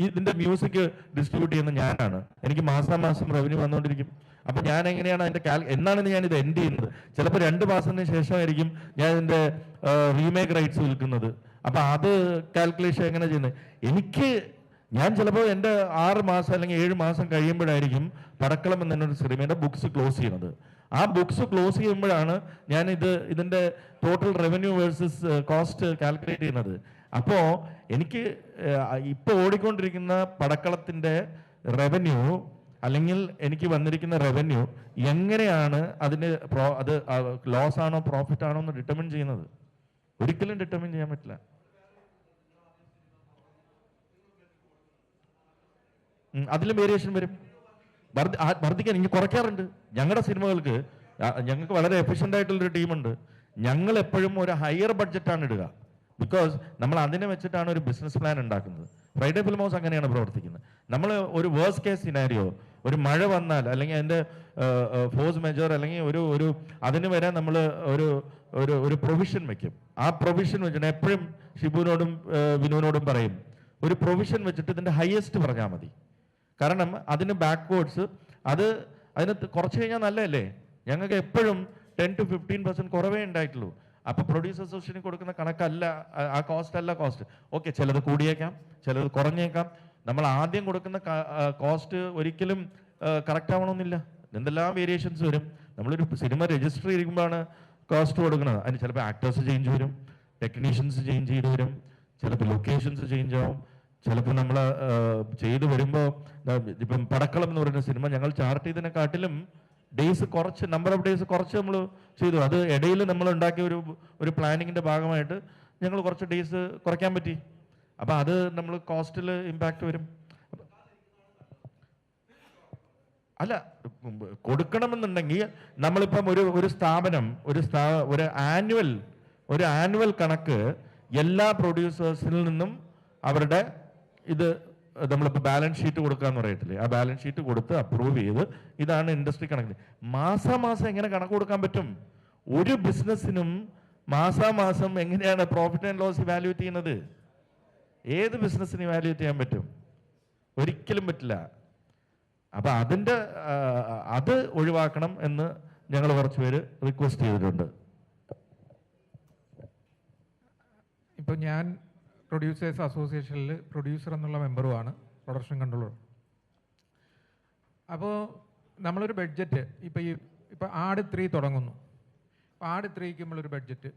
ഇതിന്റെ മ്യൂസിക് ഡിസ്ട്രിബ്യൂട്ട് ചെയ്യുന്ന ഞാനാണ്. എനിക്ക് മാസം റവന്യൂ വന്നുകൊണ്ടിരിക്കും. അപ്പൊ ഞാൻ എങ്ങനെയാണ് അതിന്റെ എന്നാണ് ഞാൻ ഇത് എൻഡ് ചെയ്യുന്നത്? ചിലപ്പോൾ 2 മാസത്തിന് ശേഷമായിരിക്കും ഞാൻ ഇതിന്റെ റീമേക്ക് റൈറ്റ്സ് വിൽക്കുന്നത്. അപ്പൊ അത് കാൽക്കുലേഷൻ എങ്ങനെ ചെയ്യുന്നത്? ഞാൻ ചിലപ്പോൾ എൻ്റെ 6 മാസം അല്ലെങ്കിൽ 7 മാസം കഴിയുമ്പോഴായിരിക്കും പടക്കളം എന്നൊരു സിനിമയുടെ ബുക്സ് ക്ലോസ് ചെയ്യുന്നത്. ആ ബുക്സ് ക്ലോസ് ചെയ്യുമ്പോഴാണ് ഞാൻ ഇതിന്റെ total revenue versus cost calculate ചെയ്യുന്നത്. അപ്പോൾ എനിക്ക് ഇപ്പോൾ ഓടിക്കൊണ്ടിരിക്കുന്ന പടക്കളത്തിന്റെ റവന്യൂ അല്ലെങ്കിൽ എനിക്ക് വന്നിരിക്കുന്ന റവന്യൂ എങ്ങനെയാണ് അതിന് അത് ലോസ് ആണോ പ്രോഫിറ്റ് ആണോ എന്ന് ഡിറ്റർമിൻ ചെയ്യുന്നത്? ഒരിക്കലും ഡിറ്റർമിൻ ചെയ്യാൻ പറ്റില്ല. അതിലും വേരിയേഷൻ വരും. വർദ്ധിക്കാൻ ഇനി കുറയ്ക്കാറുണ്ട്. ഞങ്ങളുടെ സിനിമകൾക്ക് ഞങ്ങൾക്ക് വളരെ എഫിഷ്യൻ്റ് ആയിട്ടുള്ളൊരു ടീമുണ്ട്. ഞങ്ങൾ എപ്പോഴും ഒരു ഹയർ ബഡ്ജറ്റാണ് ഇടുക. ബിക്കോസ് നമ്മൾ അതിനെ വെച്ചിട്ടാണ് ഒരു ബിസിനസ് പ്ലാൻ ഉണ്ടാക്കുന്നത്. ഫ്രൈഡേ ഫിലിം ഹൗസ് അങ്ങനെയാണ് പ്രവർത്തിക്കുന്നത്. നമ്മൾ ഒരു വേഴ്സ് കേസ് സിനാരിയോ, ഒരു മഴ വന്നാൽ അല്ലെങ്കിൽ അതിൻ്റെ ഫോഴ്സ് മെജർ അല്ലെങ്കിൽ ഒരു അതിന് വരെ നമ്മൾ ഒരു പ്രൊവിഷൻ വെക്കും. ആ പ്രൊവിഷൻ വെച്ചിട്ട് എപ്പോഴും ഷിബുവിനോടും വിനുവിനോടും പറയും, ഒരു പ്രൊവിഷൻ വെച്ചിട്ട് ഇതിൻ്റെ ഹയസ്റ്റ് പറഞ്ഞാൽ മതി. കാരണം അതിന് ബാക്ക്വേർഡ്സ് അതിന് കുറച്ച് കഴിഞ്ഞാൽ നല്ലതല്ലേ? ഞങ്ങൾക്ക് എപ്പോഴും 10 to 15% കുറവേ ഉണ്ടായിട്ടുള്ളൂ. അപ്പോൾ പ്രൊഡ്യൂസ് അസോസിയേഷന് കൊടുക്കുന്ന കണക്കല്ല ആ കോസ്റ്റ് അല്ല കോസ്റ്റ്. ഓക്കെ, ചിലത് കൂടിയേക്കാം, ചിലത് കുറഞ്ഞേക്കാം. നമ്മൾ ആദ്യം കൊടുക്കുന്ന കോസ്റ്റ് ഒരിക്കലും കറക്റ്റ് ആവണമെന്നില്ല. എന്തെല്ലാം വേരിയേഷൻസ് വരും. നമ്മളൊരു സിനിമ രജിസ്റ്റർ ചെയ്യുമ്പോഴാണ് കോസ്റ്റ് കൊടുക്കുന്നത്. അതിന് ചിലപ്പോൾ ആക്ടേഴ്സ് ചേഞ്ച് വരും, ടെക്നീഷ്യൻസ് ചേഞ്ച് ചെയ്ത് വരും, ചിലപ്പോൾ ലൊക്കേഷൻസ് ചേഞ്ച് ആവും, ചിലപ്പോൾ നമ്മൾ ചെയ്തു വരുമ്പോൾ ഇപ്പം പടക്കളം എന്ന് പറയുന്ന സിനിമ ഞങ്ങൾ ചാർട്ട് ചെയ്തതിനെക്കാട്ടിലും ഡേയ്സ് കുറച്ച്, നമ്പർ ഓഫ് ഡേയ്സ് കുറച്ച് നമ്മൾ ചെയ്തു. അത് ഇടയിൽ നമ്മൾ ഉണ്ടാക്കിയ ഒരു പ്ലാനിങ്ങിൻ്റെ ഭാഗമായിട്ട് ഞങ്ങൾ കുറച്ച് ഡേയ്സ് കുറയ്ക്കാൻ പറ്റി. അപ്പം അത് നമ്മൾ കോസ്റ്റിൽ ഇമ്പാക്റ്റ് വരും. അല്ല, കൊടുക്കണമെന്നുണ്ടെങ്കിൽ നമ്മളിപ്പം ഒരു സ്ഥാപനം ഒരു ആനുവൽ കണക്ക് എല്ലാ പ്രൊഡ്യൂസേഴ്സിൽ നിന്നും അവരുടെ ഇത് നമ്മളിപ്പോൾ ബാലൻസ് ഷീറ്റ് കൊടുക്കാന്ന് പറയത്തില്ലേ, ആ ബാലൻസ് ഷീറ്റ് കൊടുത്ത് അപ്രൂവ് ചെയ്ത് ഇതാണ് ഇൻഡസ്ട്രി കണക്ക്. മാസം എങ്ങനെ കണക്ക് കൊടുക്കാൻ പറ്റും? ഒരു ബിസിനസ്സിനും മാസം എങ്ങനെയാണ് പ്രോഫിറ്റ് ആൻഡ് ലോസ് ഇവാലുവേറ്റ് ചെയ്യുന്നത്? ഏത് ബിസിനസ്സിന് ഇവാലുവേറ്റ് ചെയ്യാൻ പറ്റും? ഒരിക്കലും പറ്റില്ല. അപ്പൊ അത് ഒഴിവാക്കണം എന്ന് ഞങ്ങൾ കുറച്ച് പേര് റിക്വസ്റ്റ് ചെയ്തിട്ടുണ്ട്. ഇപ്പോൾ ഞാൻ പ്രൊഡ്യൂസേഴ്സ് അസോസിയേഷനിൽ പ്രൊഡ്യൂസർ എന്നുള്ള മെമ്പറുമാണ്, പ്രൊഡക്ഷൻ കൺട്രോളർ. അപ്പോൾ നമ്മളൊരു ബഡ്ജറ്റ് ഇപ്പോൾ ആട് 3 തുടങ്ങുന്നു. അപ്പോൾ ആട് 3ക്ക് നമ്മളൊരു ബഡ്ജറ്റ്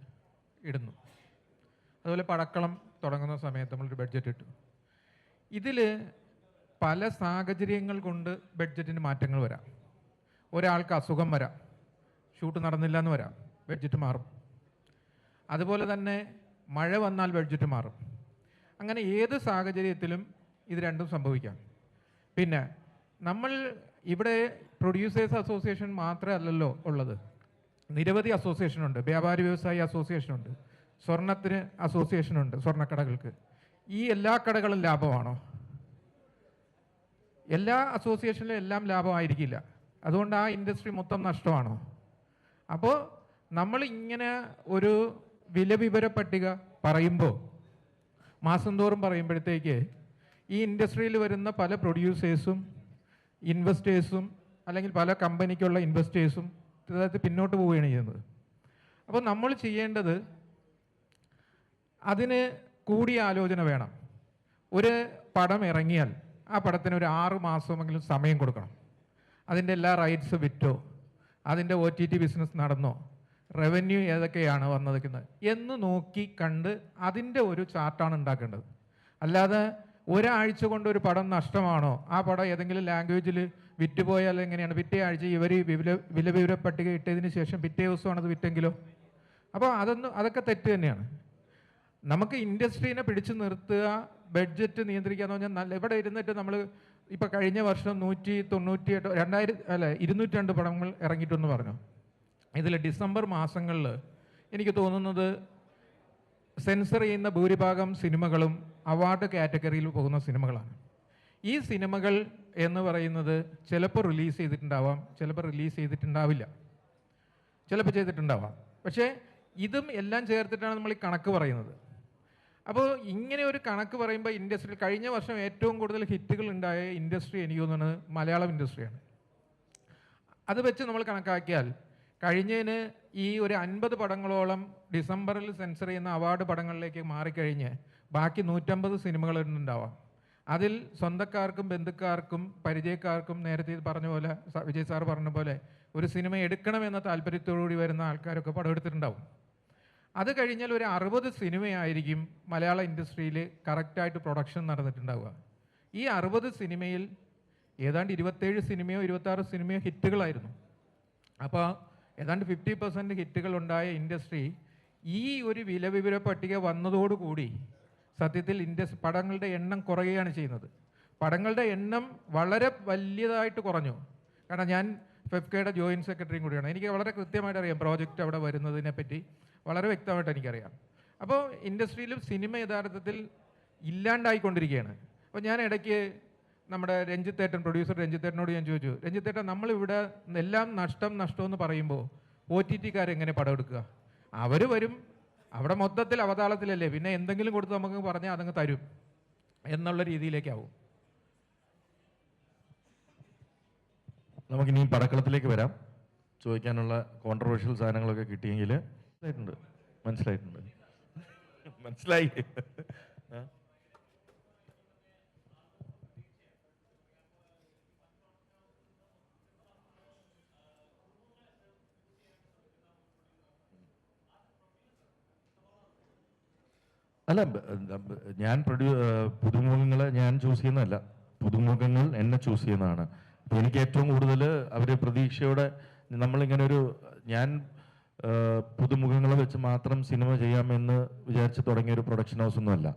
ഇടുന്നു. അതുപോലെ പടക്കളം തുടങ്ങുന്ന സമയത്ത് നമ്മളൊരു ബഡ്ജറ്റ് ഇട്ടു. ഇതിൽ പല സാഹചര്യങ്ങൾ കൊണ്ട് ബഡ്ജറ്റിന് മാറ്റങ്ങൾ വരാം. ഒരാൾക്ക് അസുഖം വരാം, ഷൂട്ട് നടന്നില്ല എന്ന് വരാം, ബഡ്ജറ്റ് മാറും. അതുപോലെ തന്നെ മഴ വന്നാൽ ബഡ്ജറ്റ് മാറും. അങ്ങനെ ഏത് സാഹചര്യത്തിലും ഇത് രണ്ടും സംഭവിക്കാം. പിന്നെ നമ്മൾ ഇവിടെ പ്രൊഡ്യൂസേഴ്സ് അസോസിയേഷൻ മാത്രമല്ലല്ലോ ഉള്ളത്, നിരവധി അസോസിയേഷനുണ്ട്. വ്യാപാരി വ്യവസായി അസോസിയേഷനുണ്ട്, സ്വർണത്തിന് അസോസിയേഷനുണ്ട്, സ്വർണ്ണക്കടകൾക്ക്. ഈ എല്ലാ കടകളും ലാഭമാണോ? എല്ലാ അസോസിയേഷനിലും എല്ലാം ലാഭമായിരിക്കില്ല. അതുകൊണ്ട് ആ ഇൻഡസ്ട്രി മൊത്തം നഷ്ടമാണോ? അപ്പോൾ നമ്മൾ ഇങ്ങനെ ഒരു വിലവിവര പട്ടിക പറയുമ്പോൾ, മാസം തോറും പറയുമ്പോഴത്തേക്ക് ഈ ഇൻഡസ്ട്രിയിൽ വരുന്ന പല പ്രൊഡ്യൂസേഴ്സും ഇൻവെസ്റ്റേഴ്സും അല്ലെങ്കിൽ പല കമ്പനിക്കുള്ള ഇൻവെസ്റ്റേഴ്സും അതായത് പിന്നോട്ട് പോവുകയാണ് ചെയ്യുന്നത്. അപ്പോൾ നമ്മൾ ചെയ്യേണ്ടത് അതിന് കൂടിയ ആലോചന വേണം. ഒരു പടം ഇറങ്ങിയാൽ ആ പടത്തിന് ഒരു 6 മാസമെങ്കിലും സമയം കൊടുക്കണം. അതിൻ്റെ എല്ലാ റൈറ്റ്സ് വിറ്റോ, അതിൻ്റെ OTT ബിസിനസ് നടന്നോ, റവന്യൂ ഏതൊക്കെയാണ് വന്നിരിക്കുന്നത് എന്ന് നോക്കി കണ്ട് അതിൻ്റെ ഒരു ചാർട്ടാണ് ഉണ്ടാക്കേണ്ടത്. അല്ലാതെ ഒരാഴ്ച കൊണ്ട് ഒരു പടം നഷ്ടമാണോ, ആ പടം ഏതെങ്കിലും ലാംഗ്വേജിൽ വിറ്റുപോയാൽ എങ്ങനെയാണ്? പിറ്റേ ആഴ്ച ഇവർ വിലവിവര പട്ടിക ഇട്ടതിന് ശേഷം പിറ്റേ ദിവസമാണ് അത് വിറ്റെങ്കിലോ? അപ്പോൾ അതൊക്കെ തെറ്റ് തന്നെയാണ്. നമുക്ക് ഇൻഡസ്ട്രീനെ പിടിച്ചു നിർത്തുക, ബഡ്ജറ്റ് നിയന്ത്രിക്കുക എന്ന് പറഞ്ഞാൽ ഇവിടെ ഇരുന്നിട്ട് നമ്മൾ ഇപ്പോൾ കഴിഞ്ഞ വർഷം 202 പടങ്ങൾ ഇറങ്ങിയിട്ടെന്ന് പറഞ്ഞു. ഇതിൽ ഡിസംബർ മാസങ്ങളിൽ എനിക്ക് തോന്നുന്നത് സെൻസർ ചെയ്യുന്ന ഭൂരിഭാഗം സിനിമകളും അവാർഡ് കാറ്റഗറിയിൽ പോകുന്ന സിനിമകളാണ്. ഈ സിനിമകൾ എന്ന് പറയുന്നത് ചിലപ്പോൾ റിലീസ് ചെയ്തിട്ടുണ്ടാവാം, ചിലപ്പോൾ റിലീസ് ചെയ്തിട്ടുണ്ടാവില്ല, ചിലപ്പോൾ ചെയ്തിട്ടുണ്ടാവാം. പക്ഷേ ഇതും എല്ലാം ചേർത്തിട്ടാണ് നമ്മൾ ഈ കണക്ക് പറയുന്നത്. അപ്പോൾ ഇങ്ങനെ ഒരു കണക്ക് പറയുമ്പോൾ ഇൻഡസ്ട്രിയിൽ കഴിഞ്ഞ വർഷം ഏറ്റവും കൂടുതൽ ഹിറ്റുകൾ ഉണ്ടായ ഇൻഡസ്ട്രി എനിക്ക് തോന്നുന്നത് മലയാളം ഇൻഡസ്ട്രിയാണ്. അത് വെച്ച് നമ്മൾ കണക്കാക്കിയാൽ കഴിഞ്ഞതിന് ഈ ഒരു 50 പടങ്ങളോളം ഡിസംബറിൽ സെൻസർ ചെയ്യുന്ന അവാർഡ് പടങ്ങളിലേക്ക് മാറിക്കഴിഞ്ഞ് ബാക്കി 150 സിനിമകൾ ഉണ്ടാവാം. അതിൽ സ്വന്തക്കാർക്കും ബന്ധുക്കാർക്കും പരിചയക്കാർക്കും നേരത്തെ ഇത് പറഞ്ഞ പോലെ വിജയ് സാർ പറഞ്ഞ പോലെ ഒരു സിനിമ എടുക്കണമെന്ന താല്പര്യത്തോടുകൂടി വരുന്ന ആൾക്കാരൊക്കെ പടം എടുത്തിട്ടുണ്ടാവും. അത് കഴിഞ്ഞാൽ ഒരു 60 സിനിമയായിരിക്കും മലയാള ഇൻഡസ്ട്രിയിൽ കറക്റ്റായിട്ട് പ്രൊഡക്ഷൻ നടന്നിട്ടുണ്ടാവുക. ഈ 60 സിനിമയിൽ ഏതാണ്ട് 27 സിനിമയോ 26 സിനിമയോ ഹിറ്റുകളായിരുന്നു. അപ്പോൾ ഏതാണ്ട് 50% ഹിറ്റുകളുണ്ടായ ഇൻഡസ്ട്രി ഈ ഒരു വിലവിവര പട്ടിക വന്നതോടുകൂടി സത്യത്തിൽ പടങ്ങളുടെ എണ്ണം കുറയുകയാണ് ചെയ്യുന്നത്. പടങ്ങളുടെ എണ്ണം വളരെ വലിയതായിട്ട് കുറഞ്ഞു. കാരണം ഞാൻ ഫെഫ്കയുടെ ജോയിൻറ്റ് സെക്രട്ടറിയും കൂടിയാണ്. എനിക്ക് വളരെ കൃത്യമായിട്ട് അറിയാം പ്രോജക്റ്റ് അവിടെ വരുന്നതിനെ പറ്റി വളരെ വ്യക്തമായിട്ട് എനിക്കറിയാം. അപ്പോൾ ഇൻഡസ്ട്രിയിലും സിനിമ യഥാർത്ഥത്തിൽ ഇല്ലാണ്ടായിക്കൊണ്ടിരിക്കുകയാണ്. അപ്പോൾ ഞാൻ ഇടയ്ക്ക് നമ്മുടെ രഞ്ജിത്തേട്ടൻ പ്രൊഡ്യൂസർ രഞ്ജിത്തേട്ടനോട് ഞാൻ ചോദിച്ചു, രഞ്ജിത്തേട്ടൻ നമ്മളിവിടെ എല്ലാം നഷ്ടമെന്ന് പറയുമ്പോൾ OTT-കാരെങ്ങനെ പടം എടുക്കുക? അവർ വരും, അവിടെ മൊത്തത്തിൽ അവതാളത്തിലല്ലേ, പിന്നെ എന്തെങ്കിലും കൊടുത്ത് നമുക്ക് പറഞ്ഞാൽ അതങ്ങ് തരും എന്നുള്ള രീതിയിലേക്കാവും. നമുക്കിനി പടക്കളത്തിലേക്ക് വരാം. ചോദിക്കാനുള്ള കോൺട്രവേഴ്ഷ്യൽ സാധനങ്ങളൊക്കെ കിട്ടിയെങ്കിൽ മനസ്സിലായിട്ടുണ്ട്. മനസ്സിലായി. അല്ല, ഞാൻ പുതുമുഖങ്ങളെ ഞാൻ ചൂസ് ചെയ്യുന്നതല്ല, പുതുമുഖങ്ങൾ എന്നെ ചൂസ് ചെയ്യുന്നതാണ്. അപ്പോൾ എനിക്ക് ഏറ്റവും കൂടുതൽ അവർ പ്രതീക്ഷയോടെ നമ്മളിങ്ങനെ ഞാൻ പുതുമുഖങ്ങളെ വെച്ച് മാത്രം സിനിമ ചെയ്യാമെന്ന് വിചാരിച്ച് തുടങ്ങിയൊരു പ്രൊഡക്ഷൻ ഹൗസൊന്നുമല്ല.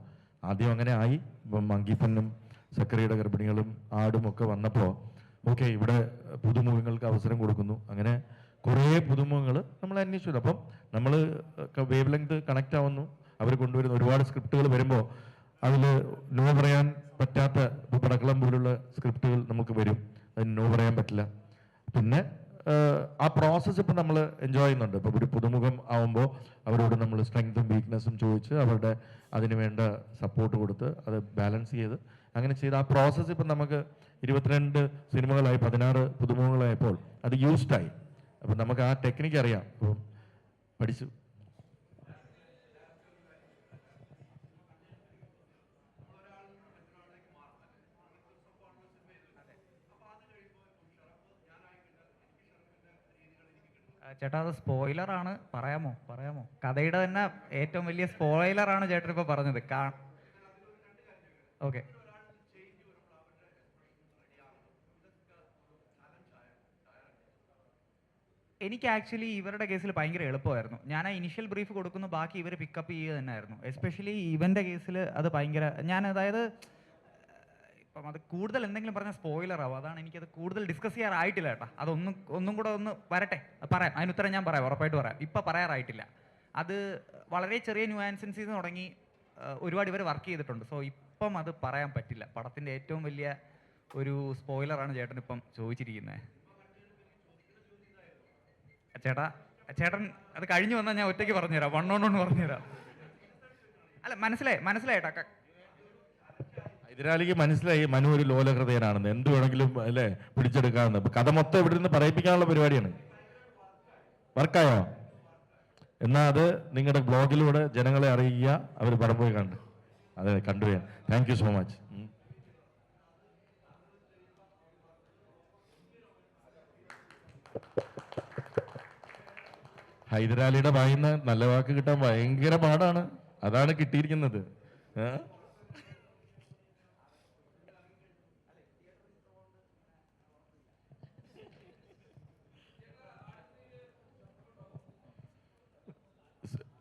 ആദ്യം അങ്ങനെ ആയി. ഇപ്പം മങ്കിപ്പനും സക്കറിയുടെ ഗർഭിണികളും ആടും ഒക്കെ വന്നപ്പോൾ ഓക്കെ, ഇവിടെ പുതുമുഖങ്ങൾക്ക് അവസരം കൊടുക്കുന്നു. അങ്ങനെ കുറേ പുതുമുഖങ്ങൾ നമ്മൾ അന്വേഷിച്ചു. അപ്പം നമ്മൾ വേവ് ലെങ്ത് കണക്റ്റ് ആവുന്നു. അവർ കൊണ്ടുവരുന്ന ഒരുപാട് സ്ക്രിപ്റ്റുകൾ വരുമ്പോൾ അതിൽ നോ പറയാൻ പറ്റാത്ത പടക്കളം പോലുള്ള സ്ക്രിപ്റ്റുകൾ നമുക്ക് വരും. അതിന് നോ പറയാൻ പറ്റില്ല. പിന്നെ ആ പ്രോസസ്സ് ഇപ്പം നമ്മൾ എൻജോയ് ചെയ്യുന്നുണ്ട്. ഇപ്പം ഒരു പുതുമുഖം ആവുമ്പോൾ അവരോട് നമ്മൾ സ്ട്രെങ്തും വീക്ക്നെസ്സും ചോദിച്ച് അവരുടെ അതിന് വേണ്ട സപ്പോർട്ട് കൊടുത്ത് അത് ബാലൻസ് ചെയ്ത് അങ്ങനെ ചെയ്ത് ആ പ്രോസസ്സ് ഇപ്പം നമുക്ക് 22 സിനിമകളായി 16 പുതുമുഖങ്ങളായപ്പോൾ അത് യൂസ്ഡായി. അപ്പം നമുക്ക് ആ ടെക്നിക്ക് അറിയാം. അപ്പം പഠിച്ചു. ചേട്ടാ, അത് സ്പോയിലറാണ്. പറയാമോ? കഥയുടെ തന്നെ ഏറ്റവും വലിയ സ്പോയിലറാണ് ചേട്ടൻ ഇപ്പോൾ പറഞ്ഞത്. ഓക്കെ. എനിക്ക് ആക്ച്വലി ഇവരുടെ കേസിൽ ഭയങ്കര എളുപ്പമായിരുന്നു. ഞാൻ ആ ഇനിഷ്യൽ ബ്രീഫ് കൊടുക്കുന്നു, ബാക്കി ഇവർ പിക്കപ്പ് ചെയ്യുക തന്നെയായിരുന്നു. എസ്പെഷ്യലി ഇവൻ്റെ കേസിൽ അത് ഭയങ്കര അതായത് ഇപ്പം അത് കൂടുതൽ എന്തെങ്കിലും പറഞ്ഞാൽ സ്പോയിലർ ആവും. അതാണ് എനിക്കത് കൂടുതൽ ഡിസ്കസ് ചെയ്യാറായിട്ടില്ല ചേട്ടാ. ഒന്നും കൂടെ ഒന്ന് വരട്ടെ, പറയാം. അതിനുത്തരം ഞാൻ പറയാം, ഉറപ്പായിട്ട് പറയാം. ഇപ്പം പറയാറായിട്ടില്ല. അത് വളരെ ചെറിയ ന്യൂആൻസൻസിൽ നിന്ന് തുടങ്ങി ഒരുപാട് ഇവർ വർക്ക് ചെയ്തിട്ടുണ്ട്. സോ ഇപ്പം അത് പറയാൻ പറ്റില്ല. പടത്തിൻ്റെ ഏറ്റവും വലിയ ഒരു സ്പോയിലറാണ് ചേട്ടൻ ഇപ്പം ചോദിച്ചിരിക്കുന്നത്. ചേട്ടൻ അത് കഴിഞ്ഞു വന്നാൽ ഞാൻ ഒറ്റയ്ക്ക് പറഞ്ഞുതരാം, 1 on 1 പറഞ്ഞുതരാം. അല്ല, മനസ്സിലായിട്ടാ. ഹൈദരാലിക്ക് മനസ്സിലായി മനു ഒരു ലോലഹൃദയനാണെന്ന്. എന്ത് വേണമെങ്കിലും അല്ലേ പിടിച്ചെടുക്കാമെന്ന്. കഥ മൊത്തം ഇവിടെ നിന്ന് പറയിപ്പിക്കാനുള്ള പരിപാടിയാണ്. വർക്കായോ? എന്നാൽ അത് നിങ്ങളുടെ ബ്ലോഗിലൂടെ ജനങ്ങളെ അറിയിക്കുക. അവർ പടം പോയി കണ്ട് അതെ കണ്ടുപോയാൽ. Thank you so much. ഹൈദരാലിയുടെ വായിന്ന് നല്ല വാക്ക് കിട്ടാൻ ഭയങ്കര പാടാണ്. അതാണ് കിട്ടിയിരിക്കുന്നത്.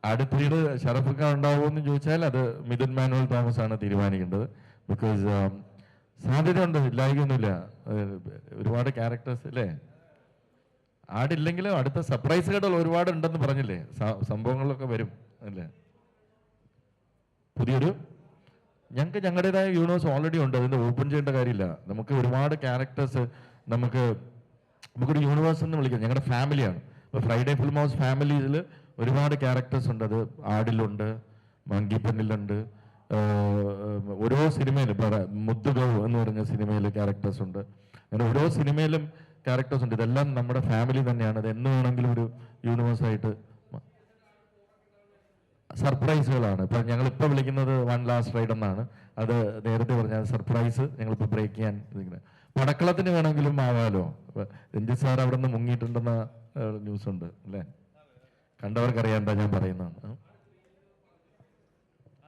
അടുത്തീട് ഷറഫ് ഖാൻ ഉണ്ടാവുമെന്ന് ചോദിച്ചാൽ അത് മിഥുൻ മാനുവൽ തോമസ് ആണ് തീരുമാനിക്കേണ്ടത്. ബിക്കോസ് സാധ്യതയുണ്ട്, ഇല്ലായിക്കൊന്നുമില്ല. ഒരുപാട് ക്യാരക്ടേഴ്സ് അല്ലേ. ആടില്ലെങ്കിലും അടുത്ത സർപ്രൈസ് കേട്ടുകൾ ഒരുപാട് ഉണ്ടെന്ന് പറഞ്ഞില്ലേ. സംഭവങ്ങളൊക്കെ വരും അല്ലേ. ഞങ്ങൾക്ക് ഞങ്ങളുടേതായ യൂണിവേഴ്സ് ഓൾറെഡി ഉണ്ട്. അതിന് ഓപ്പൺ ചെയ്യേണ്ട കാര്യമില്ല. നമുക്ക് ഒരുപാട് ക്യാരക്ടേഴ്സ് നമുക്കൊരു യൂണിവേഴ്സ് എന്ന് വിളിക്കാം. ഞങ്ങളുടെ ഫാമിലിയാണ്. ഇപ്പോൾ ഫ്രൈഡേ ഫിലിം ഹൗസ് ഫാമിലിയിൽ ഒരുപാട് ക്യാരക്ടേഴ്സ് ഉണ്ട്. അത് ആടിലുണ്ട്, മങ്കിപ്പന്നിലുണ്ട്, ഓരോ സിനിമയിലും മുത്തുഗൗ എന്ന് പറഞ്ഞ സിനിമയിൽ ക്യാരക്ടേഴ്സ് ഉണ്ട്. അങ്ങനെ ഓരോ സിനിമയിലും ക്യാരക്ടേഴ്സ് ഉണ്ട്. ഇതെല്ലാം നമ്മുടെ ഫാമിലി തന്നെയാണ്. അത് എന്ന് വേണമെങ്കിലും ഒരു യൂണിവേഴ്സായിട്ട് സർപ്രൈസുകളാണ്. ഇപ്പം ഞങ്ങളിപ്പോൾ വിളിക്കുന്നത് വൺ ലാസ്റ്റ് റൈഡ് എന്നാണ്. അത് നേരത്തെ പറഞ്ഞ സർപ്രൈസ് ഞങ്ങളിപ്പോൾ ബ്രേക്ക് ചെയ്യാൻ ഇരിക്കുന്നത്. പടക്കളത്തിന് വേണമെങ്കിലും ആവാലോ. രഞ്ജിത്ത് സാർ അവിടെ നിന്ന് മുങ്ങിയിട്ടുണ്ടെന്ന ന്യൂസ് ഉണ്ട് അല്ലേ? കണ്ടവർക്കറിയാം എന്താ ഞാൻ പറയുന്നതാണ്.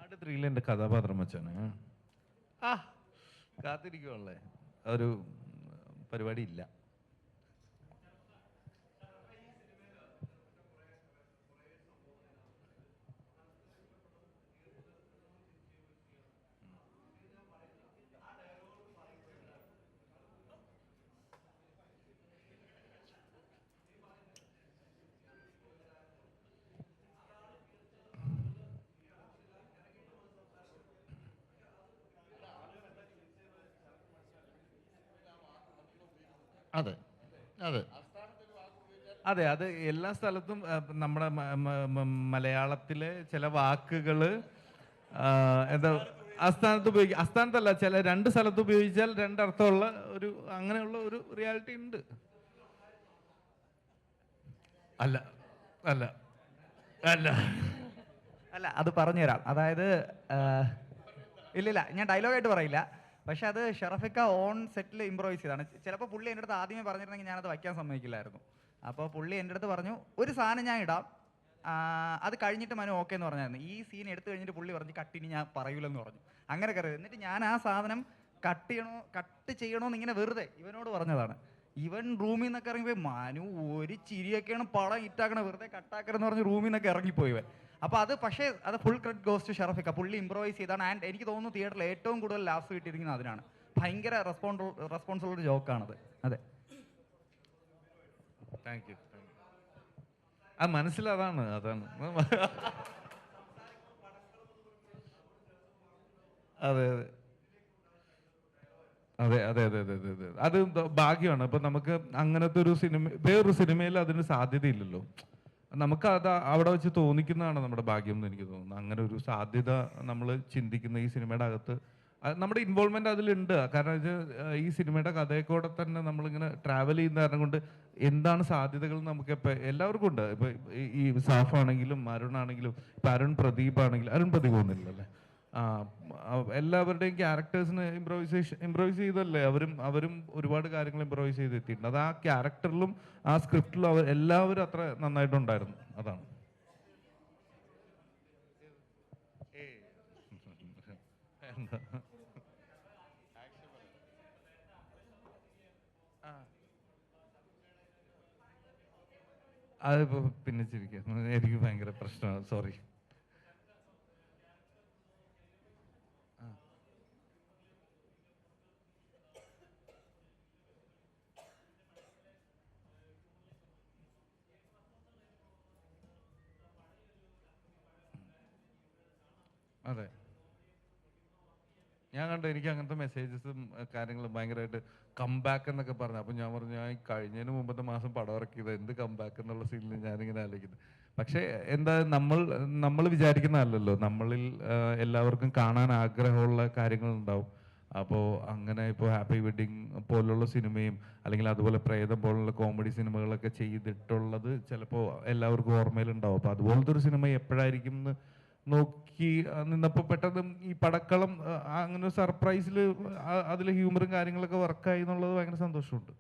ആട് 3 എൻ്റെ കഥാപാത്രം വെച്ചാണ്. കാത്തിരിക്കുവല്ലേ, ഒരു പരിപാടി ഇല്ല. അതെ അതെ അതെ, അത് എല്ലാ സ്ഥലത്തും നമ്മുടെ മലയാളത്തിലെ ചില വാക്കുകൾ എന്താ അസ്ഥാനത്തല്ല, ചില 2 സ്ഥലത്ത് ഉപയോഗിച്ചാൽ 2 അർത്ഥമുള്ള ഒരു അങ്ങനെയുള്ള ഒരു റിയാലിറ്റി ഉണ്ട്. അല്ല അല്ല അല്ല അല്ല, അത് പറഞ്ഞുതരാം. അതായത് ഇല്ലില്ല, ഞാൻ ഡയലോഗായിട്ട് പറയില്ല. പക്ഷെ അത് ഷറഫിക്ക ഓൺ സെറ്റിൽ ഇംപ്രൂവൈസ് ചെയ്താണ്. ചിലപ്പോൾ പുള്ളി എൻ്റെ അടുത്ത് ആദ്യമേ പറഞ്ഞിരുന്നെങ്കിൽ ഞാനത് വയ്ക്കാൻ സമ്മതിക്കില്ലായിരുന്നു. അപ്പോൾ പുള്ളി എൻ്റെ അടുത്ത് പറഞ്ഞു, ഒരു സാധനം ഞാൻ ഇടാം, അത് കഴിഞ്ഞിട്ട് മനു ഓക്കെ എന്ന് പറഞ്ഞായിരുന്നു. ഈ സീൻ എടുത്തു കഴിഞ്ഞിട്ട് പുള്ളി പറഞ്ഞു കട്ടിനി ഞാൻ പറയൂലെന്ന് പറഞ്ഞു. അങ്ങനെ കയറി എന്നിട്ട് ഞാൻ ആ സാധനം കട്ട് ചെയ്യണോന്ന് ഇങ്ങനെ വെറുതെ ഇവനോട് പറഞ്ഞതാണ്. ഇവൻ റൂമിൽ നിന്നൊക്കെ ഇറങ്ങിപ്പോയി, മനു ഒരു ചിരിയൊക്കെയാണ് പടം ഹിറ്റാക്കണ, വെറുതെ കട്ടാക്കണമെന്ന് പറഞ്ഞ് റൂമിൽ നിന്നൊക്കെ ഇറങ്ങിപ്പോയി ഇവൻ. അപ്പോൾ അത് ഫുൾ ക്രെഡിറ്റ് ഗോസ് ടു ഷറഫിക്ക. പുള്ളി ഇംപ്രൂവൈസ് ചെയ്താണ്. ആൻഡ് എനിക്ക് തോന്നുന്നു തിയേറ്ററിൽ ഏറ്റവും കൂടുതൽ ലാസ്റ്റ് കിട്ടിയിരിക്കുന്നത് അതിനാണ്. ഭയങ്കര റെസ്പോൺസുള്ള ഒരു ജോക്കാണത്. അതെ, താങ്ക് യു. ആ മനസ്സിലതാണ് അതാണ് അതെ അതെ അതെ അതെ അതെ അതെ അതെ അത് ഭാഗ്യമാണ്. ഇപ്പൊ നമുക്ക് അങ്ങനത്തെ ഒരു വേറൊരു സിനിമയിൽ അതിന് സാധ്യതയില്ലല്ലോ. നമുക്ക് അത് അവിടെ വെച്ച് തോന്നിക്കുന്നതാണ് നമ്മുടെ ഭാഗ്യം എന്ന് എനിക്ക് തോന്നുന്നു. അങ്ങനെ ഒരു സാധ്യത നമ്മൾ ചിന്തിക്കുന്ന ഈ സിനിമയുടെ അകത്ത് നമ്മുടെ ഇൻവോൾവ്മെന്റ് അതിലുണ്ട്. കാരണം ഈ സിനിമയുടെ കഥയെക്കൂടെ തന്നെ നമ്മളിങ്ങനെ ട്രാവൽ ചെയ്യുന്ന കാരണം കൊണ്ട് എന്താണ് സാധ്യതകൾ നമുക്ക് ഇപ്പൊ എല്ലാവർക്കും ഉണ്ട്. ഇപ്പൊ ഈ സാഫ് ആണെങ്കിലും അരുൺ ആണെങ്കിലും, ഇപ്പൊ അരുൺ പ്രദീപ് ആണെങ്കിലും, അരുൺ പ്രദീപ് ഒന്നുമില്ലല്ലേ, എല്ലാവരുടെയും ക്യാരക്ടേഴ്സിന് ഇംപ്രൂവൈസ് ചെയ്തല്ലേ അവരും ഒരുപാട് കാര്യങ്ങൾ ഇംപ്രൂവൈസ് ചെയ്തെത്തിയിട്ടുണ്ട്. അത് ആ ക്യാരക്ടറിലും ആ സ്ക്രിപ്റ്റിലും എല്ലാവരും അത്ര നന്നായിട്ടുണ്ടായിരുന്നു. അതാണ്. അതിപ്പോ പിന്നെ ചിരിക്കാം, എനിക്ക് ഭയങ്കര പ്രശ്നമാണ്, സോറി. അതെ, ഞാൻ കണ്ടു. എനിക്ക് അങ്ങനത്തെ മെസ്സേജസും കാര്യങ്ങളും ഭയങ്കരമായിട്ട് കംബാക്ക് എന്നൊക്കെ പറഞ്ഞു. അപ്പം ഞാൻ പറഞ്ഞു, ഞാൻ കഴിഞ്ഞതിന് മുമ്പത്തെ മാസം പടം ഇറക്കിയത് എന്ത് കംബാക്ക് എന്നുള്ള സീനിൽ ഞാനിങ്ങനെ ആലോചിക്കുന്നത്. പക്ഷേ എന്താ നമ്മൾ വിചാരിക്കുന്നതല്ലല്ലോ. നമ്മളിൽ എല്ലാവർക്കും കാണാൻ ആഗ്രഹമുള്ള കാര്യങ്ങളുണ്ടാവും. അപ്പോൾ അങ്ങനെ ഇപ്പോൾ ഹാപ്പി വെഡിങ് പോലുള്ള സിനിമയും അല്ലെങ്കിൽ അതുപോലെ പ്രേതം പോലുള്ള കോമഡി സിനിമകളൊക്കെ ചെയ്തിട്ടുള്ളത് ചിലപ്പോൾ എല്ലാവർക്കും ഓർമ്മയിലുണ്ടാവും. അപ്പോൾ അതുപോലത്തെ ഒരു സിനിമ എപ്പോഴായിരിക്കും എന്ന് നോക്കി നിന്നപ്പോൾ പെട്ടെന്ന് ഈ പടക്കളം അങ്ങനെ ഒരു സർപ്രൈസിൽ അതിൽ ഹ്യൂമറും കാര്യങ്ങളൊക്കെ വർക്കായി എന്നുള്ളത് ഭയങ്കര സന്തോഷമുണ്ട്.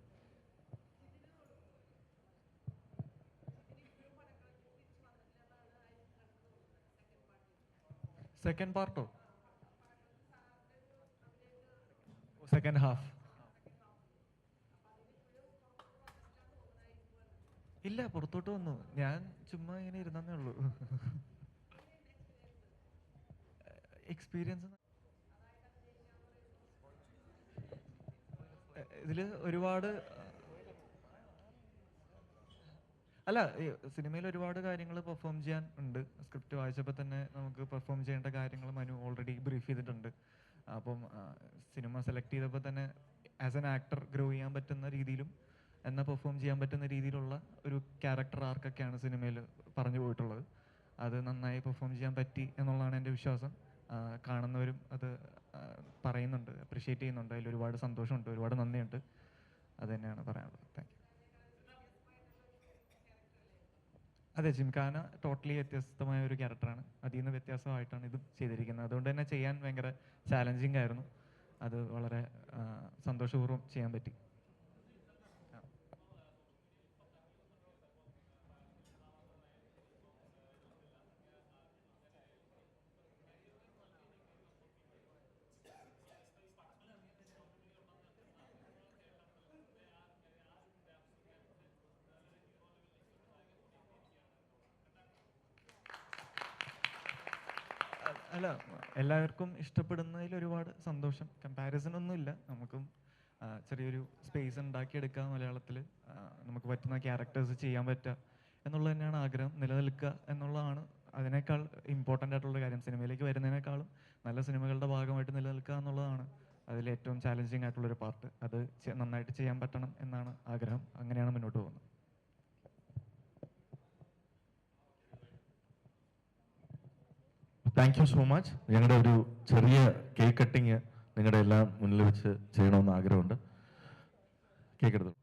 സെക്കൻഡ് പാർട്ടോ, സെക്കൻഡ് ഹാഫ് ഇല്ല, പുറത്തോട്ട് വന്നു. ഞാൻ ചുമ്മാ ഇങ്ങനെ ഇരുന്നേ ഉള്ളൂ. എക്സ്പീരിയൻസ് ഇതില് ഒരുപാട് അല്ല, സിനിമയിൽ ഒരുപാട് കാര്യങ്ങൾ പെർഫോം ചെയ്യാൻ ഉണ്ട്. സ്ക്രിപ്റ്റ് വായിച്ചപ്പോൾ തന്നെ നമുക്ക് പെർഫോം ചെയ്യേണ്ട കാര്യങ്ങൾ മനു ഓൾറെഡി ബ്രീഫ് ചെയ്തിട്ടുണ്ട്. അപ്പം സിനിമ സെലക്ട് ചെയ്തപ്പോൾ തന്നെ ആസ് എൻ ആക്ടർ ഗ്രോ ചെയ്യാൻ പറ്റുന്ന രീതിയിലും എന്നാൽ പെർഫോം ചെയ്യാൻ പറ്റുന്ന രീതിയിലുള്ള ഒരു ക്യാരക്ടർ ആർക്കൊക്കെയാണ് സിനിമയിൽ പറഞ്ഞു പോയിട്ടുള്ളത്. അത് നന്നായി പെർഫോം ചെയ്യാൻ പറ്റി എന്നുള്ളതാണ് എൻ്റെ വിശ്വാസം. കാണുന്നവരും അത് പറയുന്നുണ്ട്, അപ്രിഷ്യേറ്റ് ചെയ്യുന്നുണ്ട്. അതിൽ ഒരുപാട് സന്തോഷമുണ്ട്, ഒരുപാട് നന്ദിയുണ്ട്. അത് തന്നെയാണ് പറയാനുള്ളത്. Thank you. അതെ, ജിംഖാന ടോട്ടലി വ്യത്യസ്തമായ ഒരു ക്യാരക്ടറാണ്. അതിൽ നിന്ന് വ്യത്യാസമായിട്ടാണ് ഇതും ചെയ്തിരിക്കുന്നത്. അതുകൊണ്ട് തന്നെ ചെയ്യാൻ ഭയങ്കര ചാലഞ്ചിങ് ആയിരുന്നു. അത് വളരെ സന്തോഷപൂർവ്വം ചെയ്യാൻ പറ്റി. അല്ല, എല്ലാവർക്കും ഇഷ്ടപ്പെടുന്നതിൽ ഒരുപാട് സന്തോഷം. കമ്പാരിസൺ ഒന്നുമില്ല. നമുക്കും ചെറിയൊരു സ്പേസ് ഉണ്ടാക്കിയെടുക്കുക മലയാളത്തിൽ, നമുക്ക് പറ്റുന്ന ക്യാരക്ടേഴ്സ് ചെയ്യാൻ പറ്റുക എന്നുള്ളത് തന്നെയാണ് ആഗ്രഹം. നിലനിൽക്കുക എന്നുള്ളതാണ് അതിനേക്കാൾ ഇമ്പോർട്ടൻ്റ് ആയിട്ടുള്ള കാര്യം. സിനിമയിലേക്ക് വരുന്നതിനേക്കാളും നല്ല സിനിമകളുടെ ഭാഗമായിട്ട് നിലനിൽക്കുക എന്നുള്ളതാണ് അതിൽ ഏറ്റവും ചാലഞ്ചിങ് ആയിട്ടുള്ളൊരു പാർട്ട്. അത് നന്നായിട്ട് ചെയ്യാൻ പറ്റണം എന്നാണ് ആഗ്രഹം. അങ്ങനെയാണ് മുന്നോട്ട് പോകുന്നത്. Thank you so much. ഞങ്ങളുടെ ഒരു ചെറിയ കേക്ക് കട്ടിങ് നിങ്ങളുടെ എല്ലാം മുന്നിൽ വെച്ച് ചെയ്യണമെന്ന് ആഗ്രഹമുണ്ട്. കേക്ക് എടുത്തു.